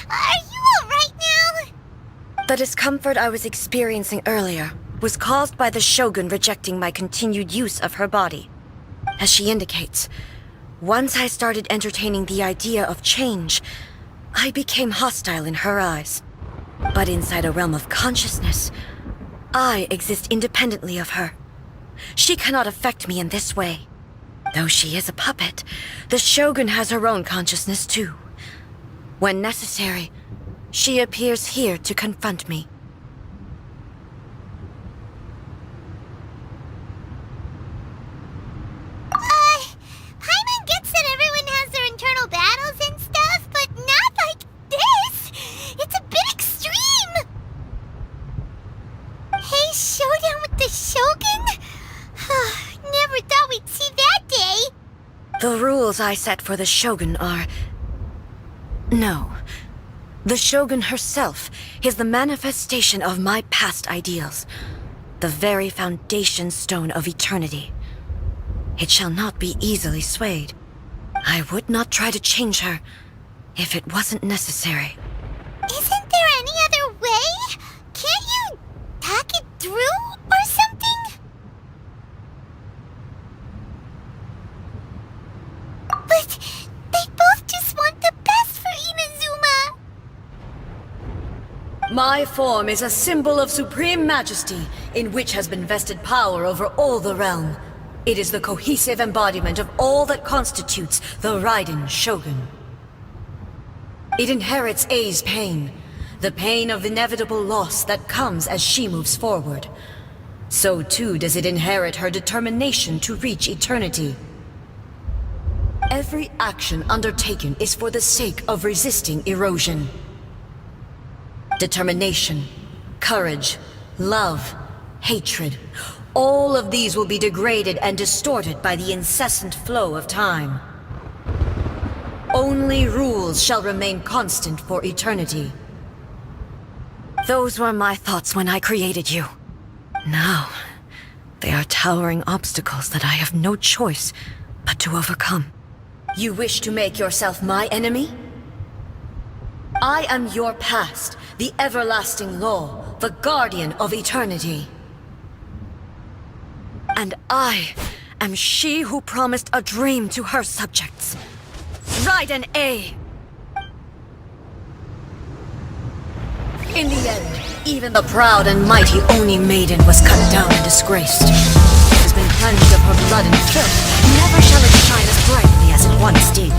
Speaker 4: Are you alright now?
Speaker 5: The discomfort I was experiencing earlier was caused by the Shogun rejecting my continued use of her body. As she indicates, once I started entertaining the idea of change, I became hostile in her eyes. But inside a realm of consciousness, I exist independently of her. She cannot affect me in this way. Though she is a puppet, the Shogun has her own consciousness too. When necessary, she appears here to confront me.
Speaker 4: Paimon gets that everyone has their internal battles and stuff, but not like this! It's a bit extreme! Hey, showdown with the Shogun? Never thought we'd see that day!
Speaker 5: The rules I set for the Shogun are... No. The Shogun herself is the manifestation of my past ideals. The very foundation stone of eternity. It shall not be easily swayed. I would not try to change her if it wasn't necessary.
Speaker 4: Isn't there any other way? Can't you talk it through or something? But they both just want the best for Inazuma.
Speaker 5: My form is a symbol of supreme majesty, in which has been vested power over all the realm. It is the cohesive embodiment of all that constitutes the Raiden Shogun. It inherits Ei's pain, the pain of inevitable loss that comes as she moves forward. So too does it inherit her determination to reach eternity. Every action undertaken is for the sake of resisting erosion. Determination, courage, love, hatred, All of these will be degraded and distorted by the incessant flow of time. Only rules shall remain constant for eternity. Those were my thoughts when I created you. Now, they are towering obstacles that I have no choice but to overcome. You wish to make yourself my enemy? I am your past, the everlasting law, the guardian of eternity. And I am she who promised a dream to her subjects. Raiden A. In the end, even the proud and mighty Oni maiden was cut down and disgraced. It has been cleansed of her blood and filth. Never shall it shine as brightly as it once did.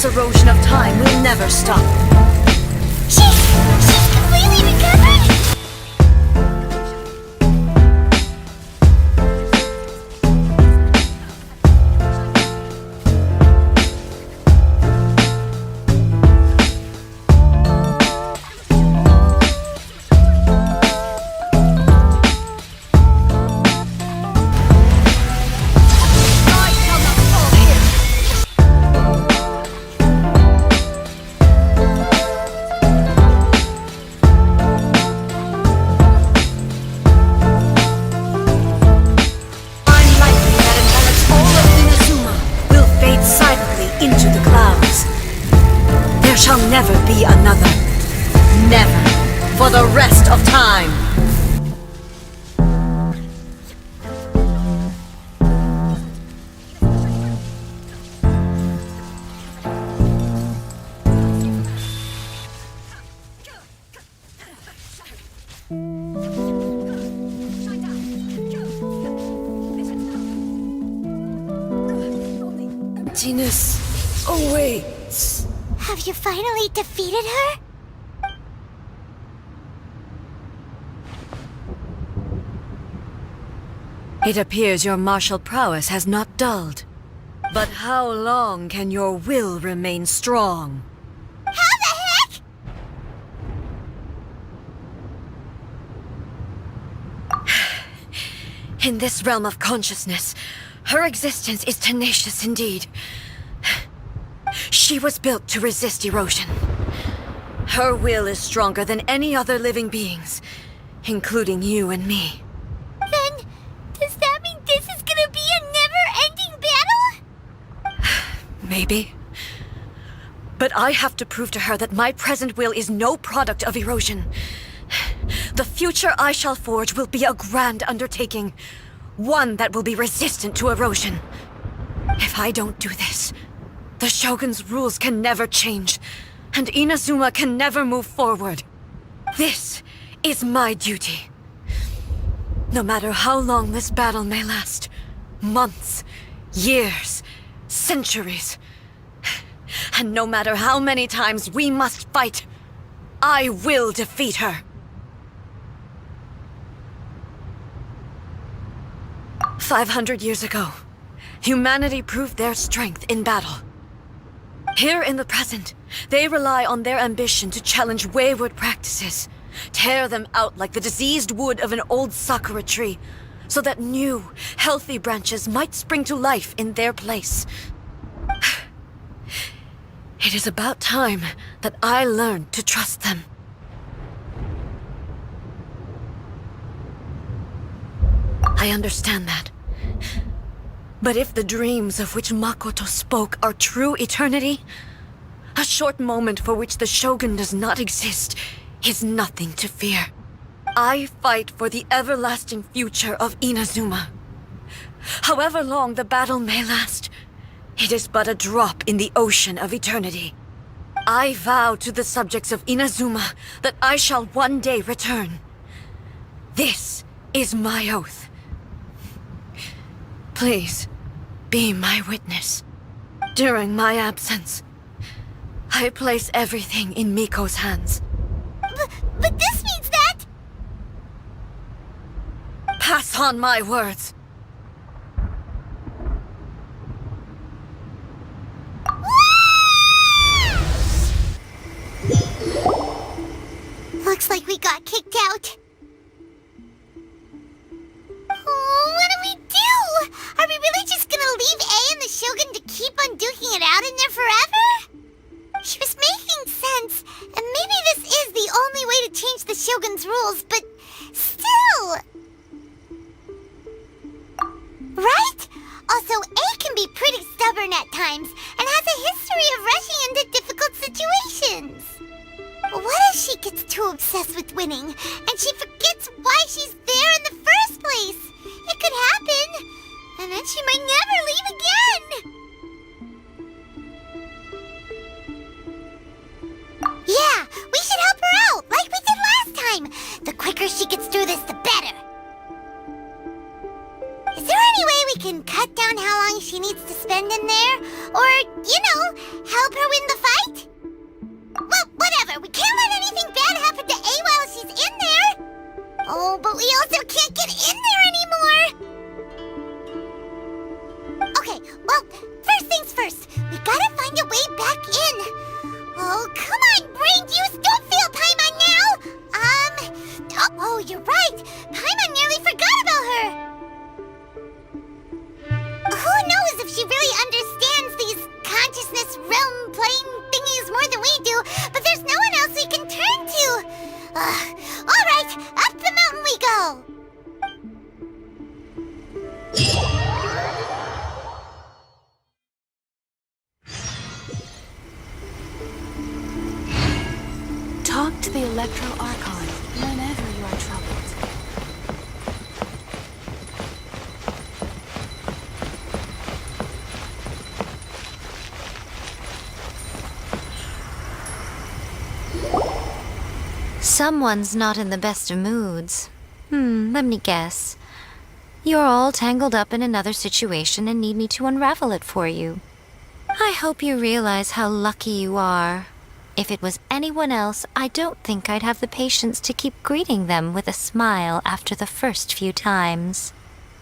Speaker 5: Erosion of time will never stop.
Speaker 4: She's completely recovered?
Speaker 5: Never be another. Never. For the rest of time. Emptiness awaits.
Speaker 4: Have you finally defeated her?
Speaker 5: It appears your martial prowess has not dulled. But how long can your will remain strong?
Speaker 4: How the heck?
Speaker 5: In this realm of consciousness, her existence is tenacious indeed. She was built to resist erosion. Her will is stronger than any other living being's, including you and me.
Speaker 4: Then, does that mean this is gonna be a never-ending battle?
Speaker 5: Maybe. But I have to prove to her that my present will is no product of erosion. The future I shall forge will be a grand undertaking, one that will be resistant to erosion. If I don't do this, the Shogun's rules can never change, and Inazuma can never move forward. This is my duty. No matter how long this battle may last, months, years, centuries, and no matter how many times we must fight, I will defeat her. 500 years ago, humanity proved their strength in battle. Here in the present, they rely on their ambition to challenge wayward practices, tear them out like the diseased wood of an old sakura tree, so that new, healthy branches might spring to life in their place. It is about time that I learned to trust them. I understand that. But if the dreams of which Makoto spoke are true eternity, a short moment for which the Shogun does not exist is nothing to fear. I fight for the everlasting future of Inazuma. However long the battle may last, it is but a drop in the ocean of eternity. I vow to the subjects of Inazuma that I shall one day return. This is my oath. Please, be my witness. During my absence, I place everything in Miko's hands.
Speaker 4: But this means that...
Speaker 5: Pass on my words.
Speaker 4: Looks like we got kicked out. Oh, what do we do? Are we really just gonna leave A and the Shogun to keep on duking it out in there forever? She was making sense, and maybe this is the only way to change the Shogun's rules, but still... Right? Also, A can be pretty stubborn at times, and has a history of rushing into difficult situations. What if she gets too obsessed with winning, and she forgets why she's there in the first place? It could happen, and then she might never leave again! Yeah, we should help her out, like we did last time! The quicker she gets through this, the better! Is there any way we can cut down how long she needs to spend in there? Or, help her win the fight? Well, whatever. We can't let anything bad happen to A while she's in there. Oh, but we also can't get in there anymore. Okay, well, first things first. We gotta find a way back in. Oh, come on, brain juice. Don't fail Paimon now. Oh, you're right. Paimon nearly forgot about her. Who knows if she really understands these consciousness realm plane thingies more than we do, but there's no one else we can turn to. Alright, up the mountain we go.
Speaker 8: Talk to the Electro Archon whenever you are troubled.
Speaker 3: Someone's not in the best of moods. Let me guess. You're all tangled up in another situation and need me to unravel it for you. I hope you realize how lucky you are. If it was anyone else, I don't think I'd have the patience to keep greeting them with a smile after the first few times.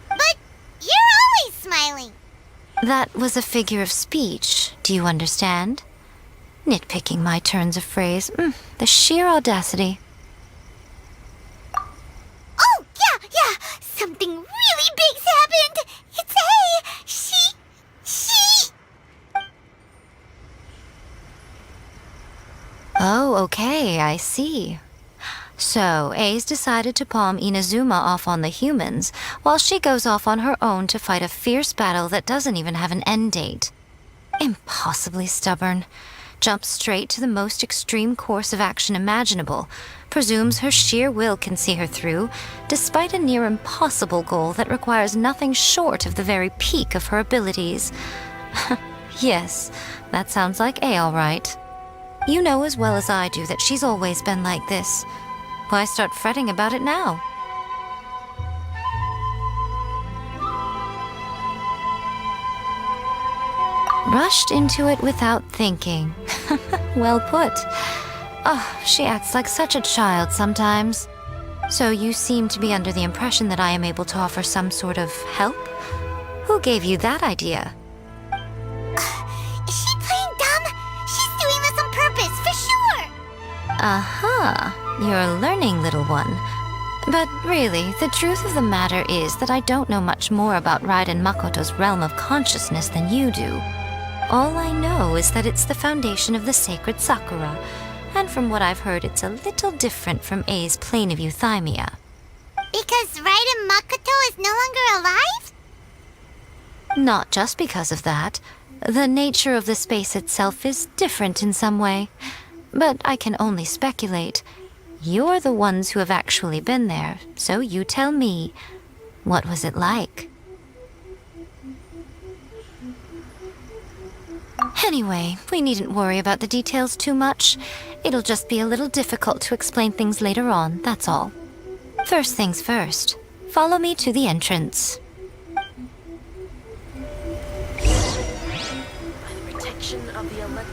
Speaker 4: But you're always smiling.
Speaker 3: That was a figure of speech, do you understand? Nitpicking my turns of phrase. The sheer audacity.
Speaker 4: Oh, yeah. Something really big's happened. It's A. She...
Speaker 3: Oh, okay, I see. So, A's decided to palm Inazuma off on the humans, while she goes off on her own to fight a fierce battle that doesn't even have an end date. Impossibly stubborn. Jumps straight to the most extreme course of action imaginable, presumes her sheer will can see her through, despite a near impossible goal that requires nothing short of the very peak of her abilities. Yes, that sounds like A all right. You know as well as I do that she's always been like this. Why start fretting about it now? Rushed into it without thinking. Well put. Oh, she acts like such a child sometimes. So you seem to be under the impression that I am able to offer some sort of help? Who gave you that idea?
Speaker 4: Is she playing dumb? She's doing this on purpose, for sure!
Speaker 3: Aha, you're learning, little one. But really, the truth of the matter is that I don't know much more about Raiden Makoto's realm of consciousness than you do. All I know is that it's the foundation of the sacred Sakura, and from what I've heard, it's a little different from A's plane of euthymia.
Speaker 4: Because Raiden Makoto is no longer alive?
Speaker 3: Not just because of that. The nature of the space itself is different in some way. But I can only speculate. You're the ones who have actually been there, so you tell me, what was it like? Anyway, we needn't worry about the details too much. It'll just be a little difficult to explain things later on, that's all. First things first, follow me to the entrance.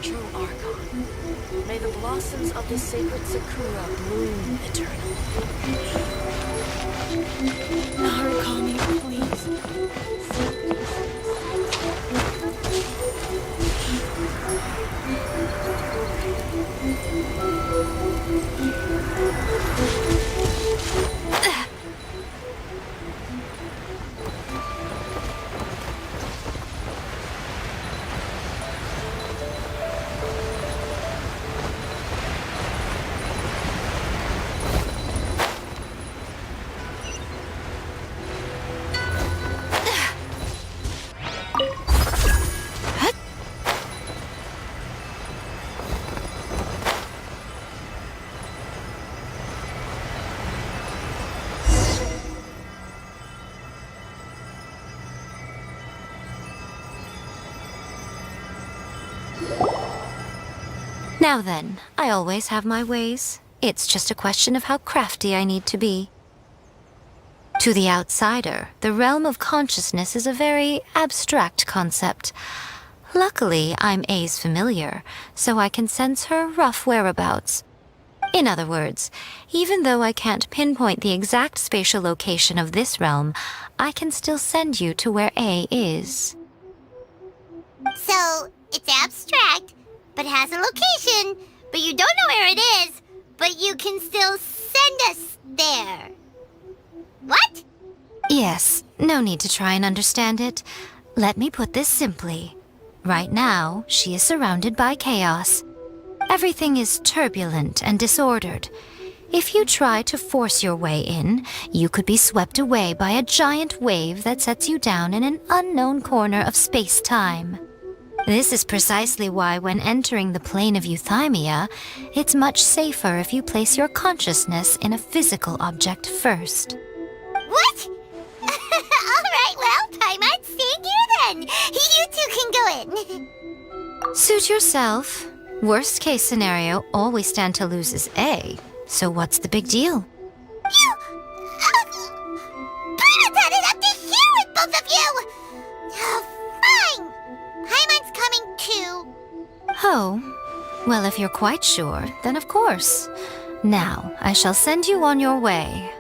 Speaker 5: Electro Archon. May the blossoms of the sacred Sakura bloom eternally. Narukami, please.
Speaker 12: Now then, I always have my ways. It's just a question of how crafty I need to be. To the outsider, the realm of consciousness is a very abstract concept. Luckily, I'm A's familiar, so I can sense her rough whereabouts. In other words, even though I can't pinpoint the exact spatial location of this realm, I can still send you to where A is.
Speaker 4: So, it's abstract, but has a location, but you don't know where it is, but you can still send us there. What?
Speaker 12: Yes, no need to try and understand it. Let me put this simply. Right now, she is surrounded by chaos. Everything is turbulent and disordered. If you try to force your way in, you could be swept away by a giant wave that sets you down in an unknown corner of space-time. This is precisely why when entering the plane of euthymia, it's much safer if you place your consciousness in a physical object first.
Speaker 4: What? Alright, well, Paimon's staying here then. You two can go in.
Speaker 12: Suit yourself. Worst case scenario, all we stand to lose is A. So what's the big deal?
Speaker 4: You... Paimon's had it up to here with both of you! Fine! Paimon's coming too.
Speaker 12: Oh, well, if you're quite sure, then of course. Now, I shall send you on your way.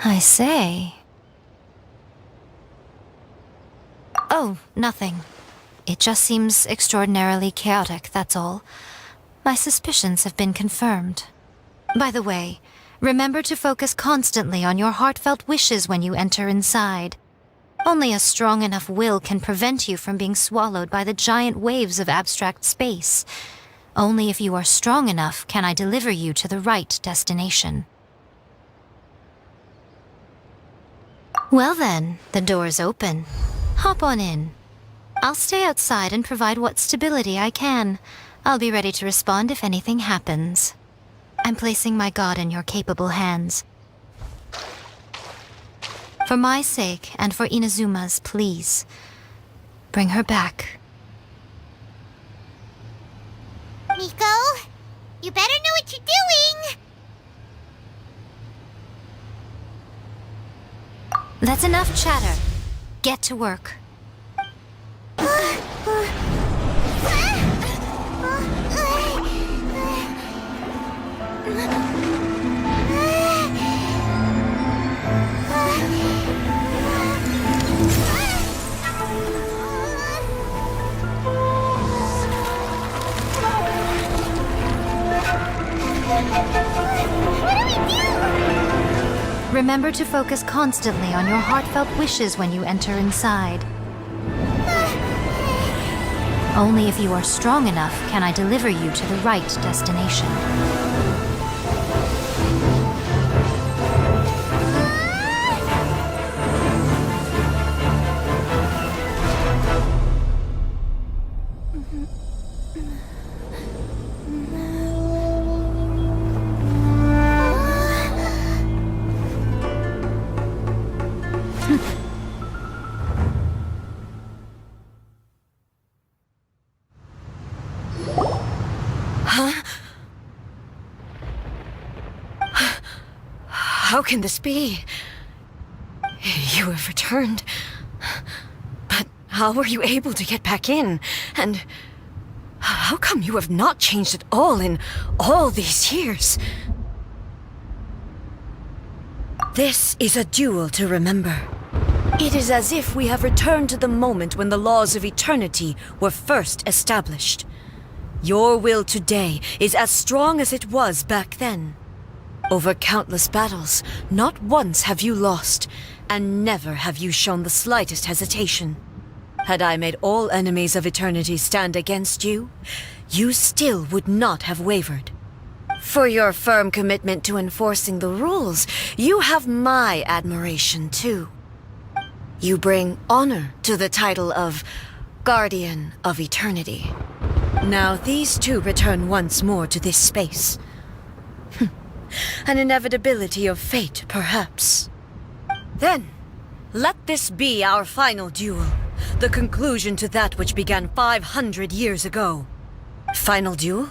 Speaker 12: I say. Oh, nothing. It just seems extraordinarily chaotic, that's all. My suspicions have been confirmed. By the way, remember to focus constantly on your heartfelt wishes when you enter inside. Only a strong enough will can prevent you from being swallowed by the giant waves of abstract space. Only if you are strong enough can I deliver you to the right destination. Well then, the door's open. Hop on in. I'll stay outside and provide what stability I can. I'll be ready to respond if anything happens. I'm placing my god in your capable hands. For my sake and for Inazuma's, please, bring her back.
Speaker 4: Miko, you better know what you're doing!
Speaker 12: That's enough chatter. Get to work. Remember to focus constantly on your heartfelt wishes when you enter inside. Only if you are strong enough can I deliver you to the right destination.
Speaker 5: How can this be? You have returned. But how were you able to get back in? And how come you have not changed at all in all these years? This is a duel to remember. It is as if we have returned to the moment when the laws of eternity were first established. Your will today is as strong as it was back then. Over countless battles, not once have you lost, and never have you shown the slightest hesitation. Had I made all enemies of eternity stand against you, you still would not have wavered. For your firm commitment to enforcing the rules, you have my admiration too. You bring honor to the title of Guardian of Eternity. Now these two return once more to this space. An inevitability of fate, perhaps. Then, let this be our final duel. The conclusion to that which began 500 years ago. Final duel?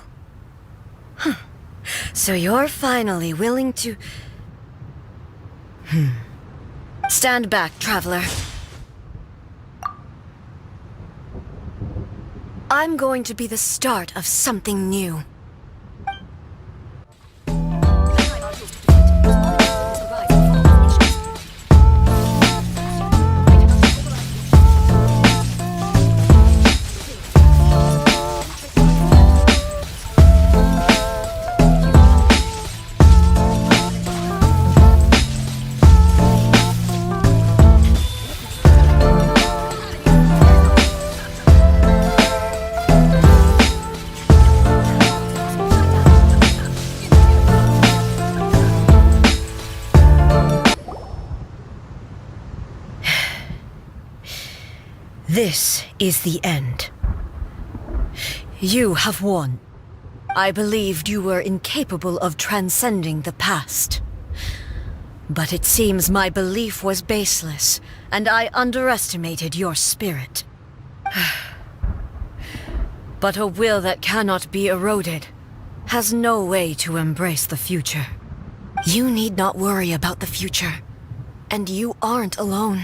Speaker 5: So you're finally willing to... Stand back, traveler. I'm going to be the start of something new. This is the end. You have won. I believed you were incapable of transcending the past. But it seems my belief was baseless, and I underestimated your spirit. But a will that cannot be eroded has no way to embrace the future. You need not worry about the future, and you aren't alone.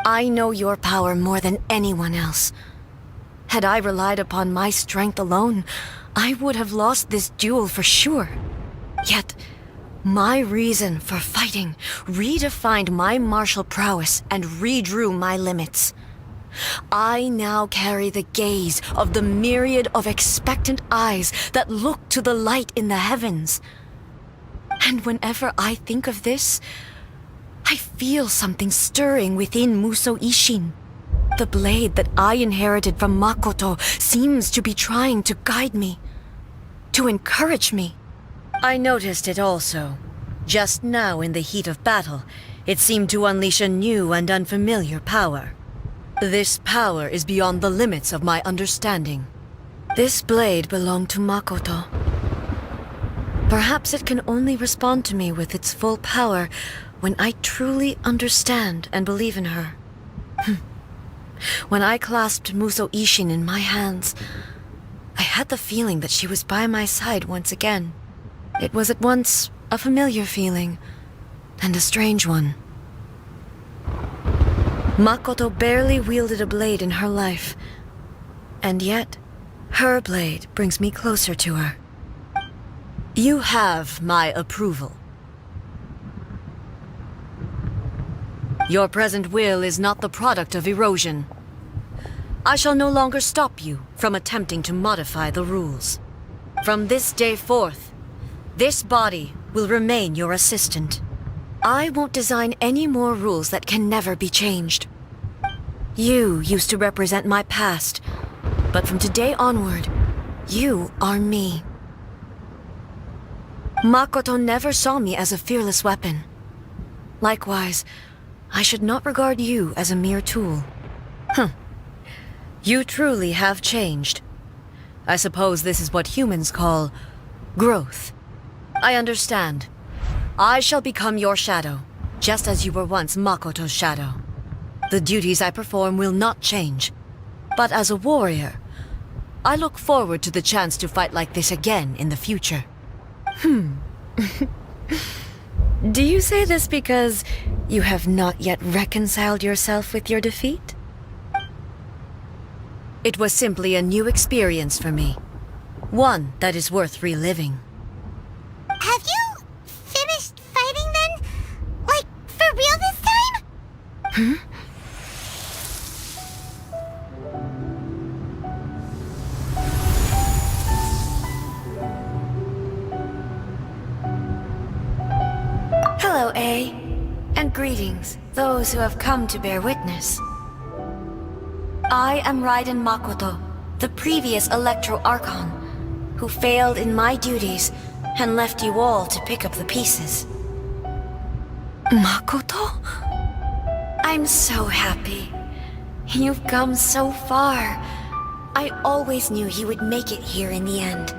Speaker 5: I know your power more than anyone else. Had I relied upon my strength alone, I would have lost this duel for sure. Yet, my reason for fighting redefined my martial prowess and redrew my limits. I now carry the gaze of the myriad of expectant eyes that look to the light in the heavens. And whenever I think of this, I feel something stirring within Musou Ishin. The blade that I inherited from Makoto seems to be trying to guide me, to encourage me. I noticed it also. Just now in the heat of battle, it seemed to unleash a new and unfamiliar power. This power is beyond the limits of my understanding. This blade belonged to Makoto. Perhaps it can only respond to me with its full power when I truly understand and believe in her. When I clasped Musou Ishin in my hands, I had the feeling that she was by my side once again. It was at once a familiar feeling and a strange one. Makoto barely wielded a blade in her life, and yet her blade brings me closer to her. You have my approval. Your present will is not the product of erosion. I shall no longer stop you from attempting to modify the rules. From this day forth, this body will remain your assistant. I won't design any more rules that can never be changed. You used to represent my past, but from today onward, you are me. Makoto never saw me as a fearless weapon. Likewise, I should not regard you as a mere tool. You truly have changed. I suppose this is what humans call growth. I understand. I shall become your shadow, just as you were once Makoto's shadow. The duties I perform will not change. But as a warrior, I look forward to the chance to fight like this again in the future. Do you say this because you have not yet reconciled yourself with your defeat? It was simply a new experience for me. One that is worth reliving.
Speaker 4: Have you finished fighting then? Like, for real this time?
Speaker 5: Hello, A. And greetings, those who have come to bear witness. I am Raiden Makoto, the previous Electro Archon, who failed in my duties and left you all to pick up the pieces. Makoto? I'm so happy. You've come so far. I always knew you would make it here in the end.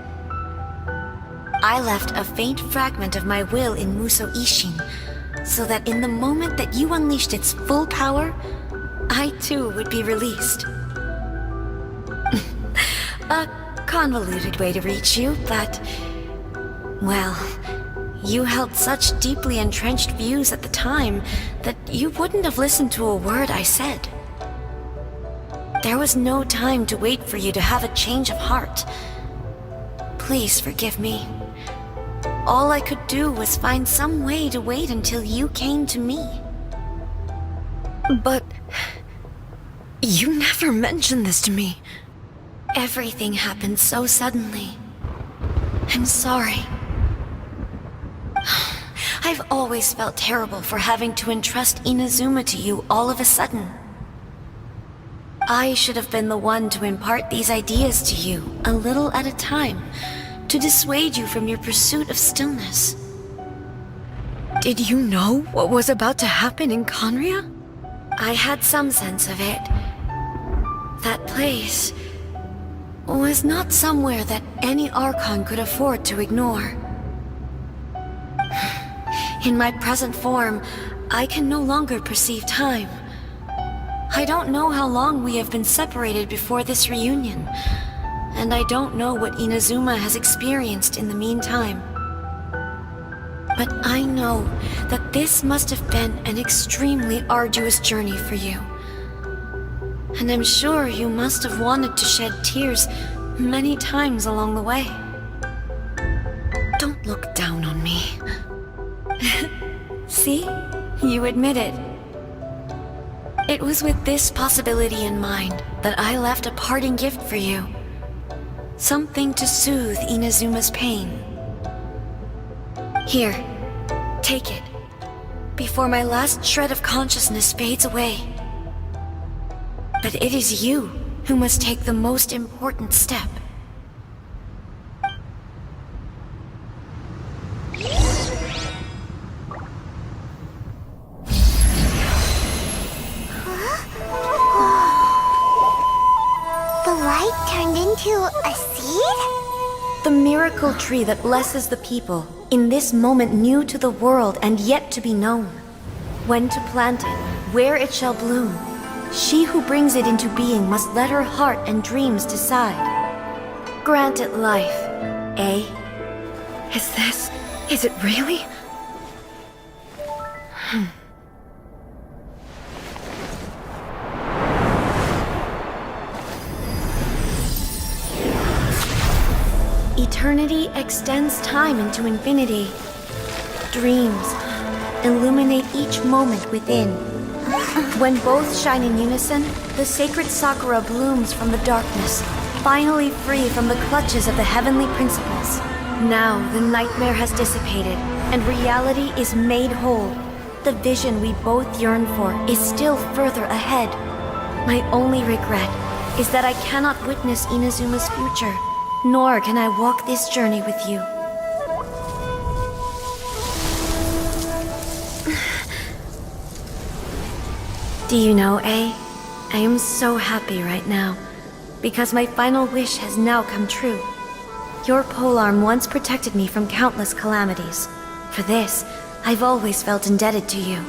Speaker 5: I left a faint fragment of my will in Muso Ishin, so that in the moment that you unleashed its full power, I too would be released. A convoluted way to reach you, but... well, you held such deeply entrenched views at the time that you wouldn't have listened to a word I said. There was no time to wait for you to have a change of heart. Please forgive me. All I could do was find some way to wait until you came to me. But... you never mentioned this to me. Everything happened so suddenly. I'm sorry. I've always felt terrible for having to entrust Inazuma to you all of a sudden. I should have been the one to impart these ideas to you, a little at a time, to dissuade you from your pursuit of stillness. Did you know what was about to happen in Conria? I had some sense of it. That place was not somewhere that any Archon could afford to ignore. In my present form, I can no longer perceive time. I don't know how long we have been separated before this reunion, and I don't know what Inazuma has experienced in the meantime. But I know that this must have been an extremely arduous journey for you. And I'm sure you must have wanted to shed tears many times along the way. Don't look down on me. See? You admit it. It was with this possibility in mind that I left a parting gift for you. Something to soothe Inazuma's pain. Here, take it, before my last shred of consciousness fades away. But it is you who must take the most important step.
Speaker 4: The light turned into a seed?
Speaker 5: The miracle tree that blesses the people, in this moment new to the world and yet to be known. When to plant it, where it shall bloom. She who brings it into being must let her heart and dreams decide. Grant it life, eh? Is it really? Eternity extends time into infinity. Dreams illuminate each moment within. When both shine in unison, the sacred Sakura blooms from the darkness, finally free from the clutches of the heavenly principles. Now the nightmare has dissipated, and reality is made whole. The vision we both yearn for is still further ahead. My only regret is that I cannot witness Inazuma's future, nor can I walk this journey with you. Do you know, A? I am so happy right now, because my final wish has now come true. Your polearm once protected me from countless calamities. For this, I've always felt indebted to you.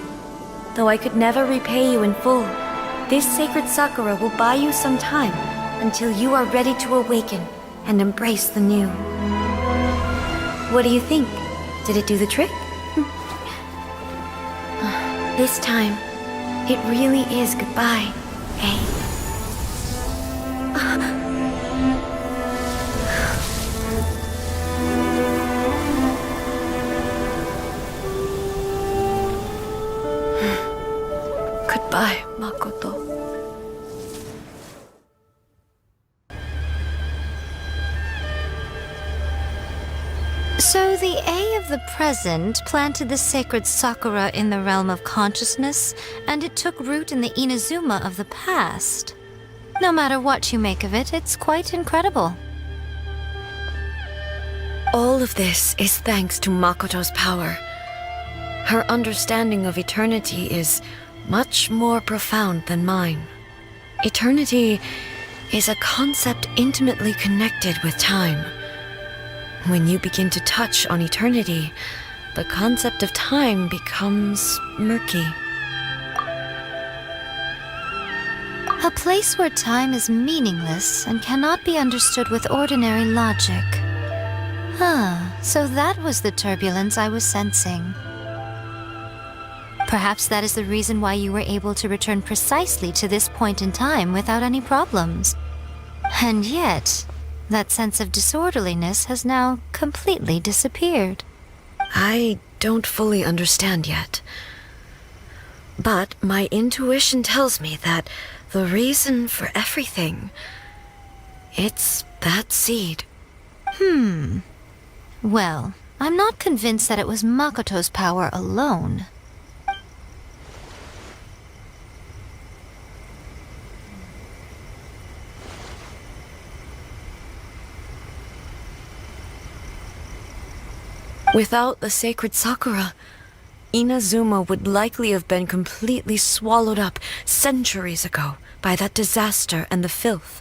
Speaker 5: Though I could never repay you in full, this sacred Sakura will buy you some time until you are ready to awaken and embrace the new. What do you think? Did it do the trick? This time, it really is goodbye, eh? Goodbye, Makoto.
Speaker 12: So the A of the present planted the sacred Sakura in the realm of consciousness, and it took root in the Inazuma of the past. No matter what you make of it, it's quite incredible.
Speaker 5: All of this is thanks to Makoto's power. Her understanding of eternity is much more profound than mine. Eternity is a concept intimately connected with time. When you begin to touch on eternity, the concept of time becomes murky.
Speaker 12: A place where time is meaningless and cannot be understood with ordinary logic. So that was the turbulence I was sensing. Perhaps that is the reason why you were able to return precisely to this point in time without any problems. And yet, that sense of disorderliness has now completely disappeared.
Speaker 5: I don't fully understand yet. But my intuition tells me that the reason for everything, it's that seed.
Speaker 12: Well, I'm not convinced that it was Makoto's power alone.
Speaker 5: Without the sacred Sakura, Inazuma would likely have been completely swallowed up centuries ago by that disaster and the filth.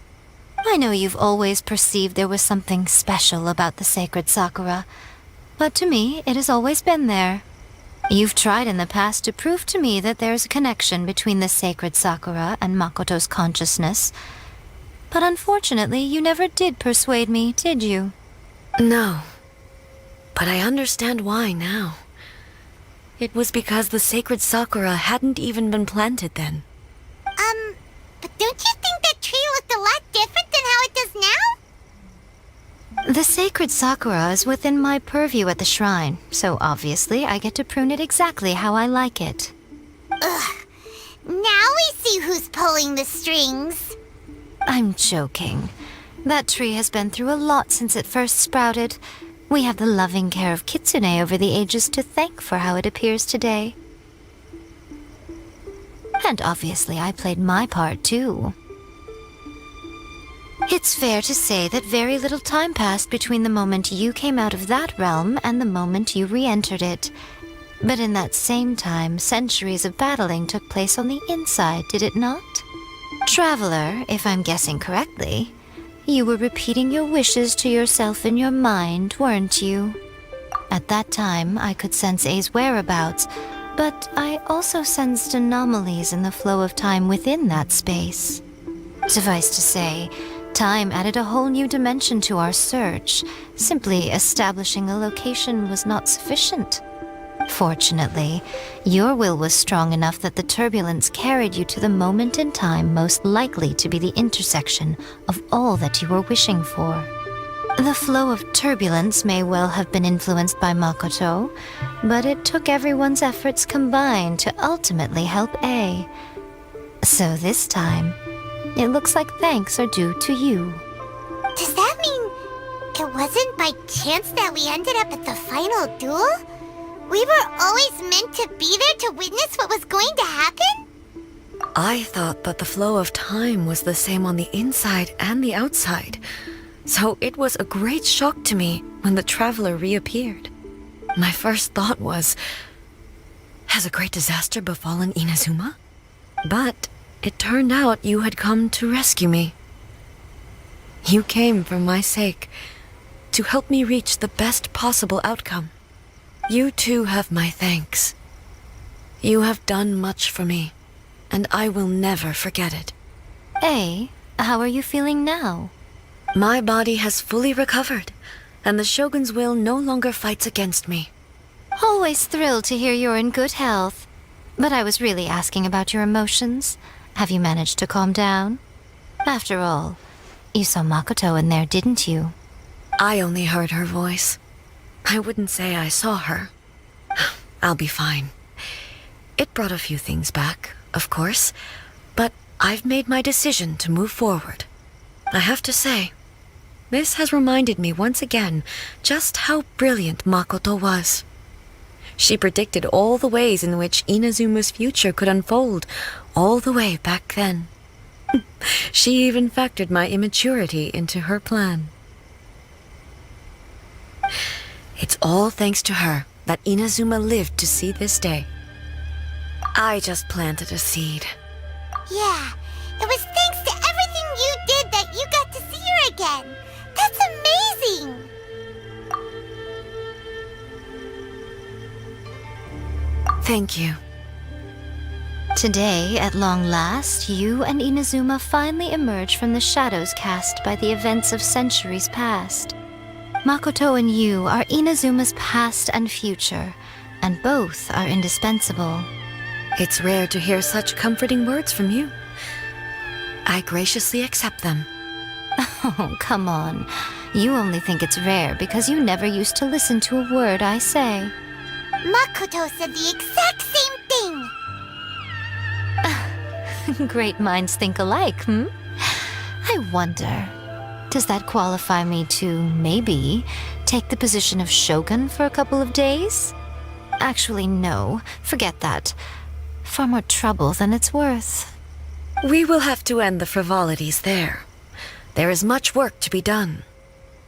Speaker 12: I know you've always perceived there was something special about the sacred Sakura, but to me, it has always been there. You've tried in the past to prove to me that there's a connection between the sacred Sakura and Makoto's consciousness, but unfortunately, you never did persuade me, did you?
Speaker 5: No. But I understand why now. It was because the sacred Sakura hadn't even been planted then.
Speaker 4: But don't you think that tree looked a lot different than how it does now?
Speaker 12: The sacred Sakura is within my purview at the shrine, so obviously I get to prune it exactly how I like it.
Speaker 4: Ugh. Now we see who's pulling the strings.
Speaker 12: I'm joking. That tree has been through a lot since it first sprouted. We have the loving care of Kitsune over the ages to thank for how it appears today. And obviously I played my part too. It's fair to say that very little time passed between the moment you came out of that realm and the moment you re-entered it. But in that same time, centuries of battling took place on the inside, did it not? Traveler, if I'm guessing correctly, you were repeating your wishes to yourself in your mind, weren't you? At that time, I could sense A's whereabouts, but I also sensed anomalies in the flow of time within that space. Suffice to say, time added a whole new dimension to our search. Simply establishing a location was not sufficient. Fortunately, your will was strong enough that the turbulence carried you to the moment in time most likely to be the intersection of all that you were wishing for. The flow of turbulence may well have been influenced by Makoto, but it took everyone's efforts combined to ultimately help A. So this time, it looks like thanks are due to you.
Speaker 4: Does that mean it wasn't by chance that we ended up at the final duel? We were always meant to be there to witness what was going to happen?
Speaker 5: I thought that the flow of time was the same on the inside and the outside, so it was a great shock to me when the traveler reappeared. My first thought was, has a great disaster befallen Inazuma? But it turned out you had come to rescue me. You came for my sake, to help me reach the best possible outcome. You too have my thanks. You have done much for me, and I will never forget it.
Speaker 12: A, how are you feeling now?
Speaker 5: My body has fully recovered, and the Shogun's will no longer fights against me.
Speaker 12: Always thrilled to hear you're in good health. But I was really asking about your emotions. Have you managed to calm down? After all, you saw Makoto in there, didn't you?
Speaker 5: I only heard her voice. I wouldn't say I saw her. I'll be fine. It brought a few things back, of course, but I've made my decision to move forward. I have to say, this has reminded me once again just how brilliant Makoto was. She predicted all the ways in which Inazuma's future could unfold, all the way back then. She even factored my immaturity into her plan. It's all thanks to her that Inazuma lived to see this day. I just planted a seed.
Speaker 4: Yeah, it was thanks to everything you did that you got to see her again. That's amazing!
Speaker 5: Thank you.
Speaker 12: Today, at long last, you and Inazuma finally emerge from the shadows cast by the events of centuries past. Makoto and you are Inazuma's past and future, and both are indispensable.
Speaker 5: It's rare to hear such comforting words from you. I graciously accept them.
Speaker 12: Oh, come on. You only think it's rare because you never used to listen to a word I say.
Speaker 4: Makoto said the exact same thing!
Speaker 12: Great minds think alike, hmm? I wonder, does that qualify me to, maybe, take the position of Shogun for a couple of days? Actually, no. Forget that. Far more trouble than it's worth.
Speaker 5: We will have to end the frivolities there. There is much work to be done.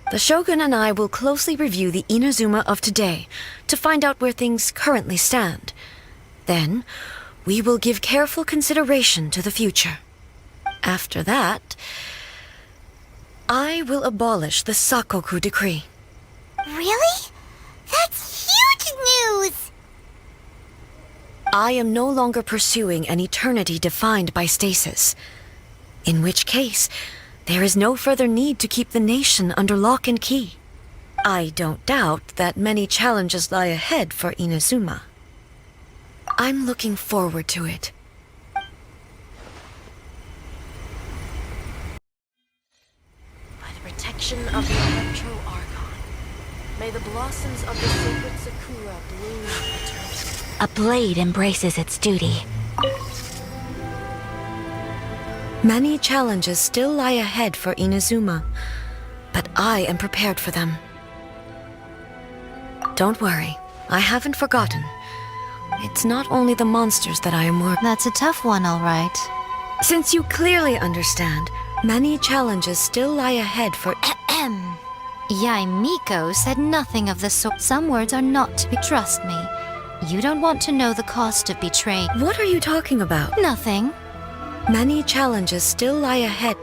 Speaker 5: The Shogun and I will closely review the Inazuma of today to find out where things currently stand. Then, we will give careful consideration to the future. After that, I will abolish the Sakoku decree.
Speaker 4: Really? That's huge news!
Speaker 5: I am no longer pursuing an eternity defined by stasis. In which case, there is no further need to keep the nation under lock and key. I don't doubt that many challenges lie ahead for Inazuma. I'm looking forward to it. By the protection of the Electro Archon, may the blossoms of the sacred Sakura bloom eternally.
Speaker 3: A blade embraces its duty.
Speaker 5: Many challenges still lie ahead for Inazuma, but I am prepared for them. Don't worry, I haven't forgotten. It's not only the monsters that I am worried.
Speaker 12: That's a tough one, all right.
Speaker 5: Since you clearly understand, many challenges still lie ahead for...
Speaker 12: Yai Miko said nothing of the sort. Some words are not to be... Trust me. You don't want to know the cost of betraying.
Speaker 5: What are you talking about?
Speaker 12: Nothing.
Speaker 5: Many challenges still lie ahead.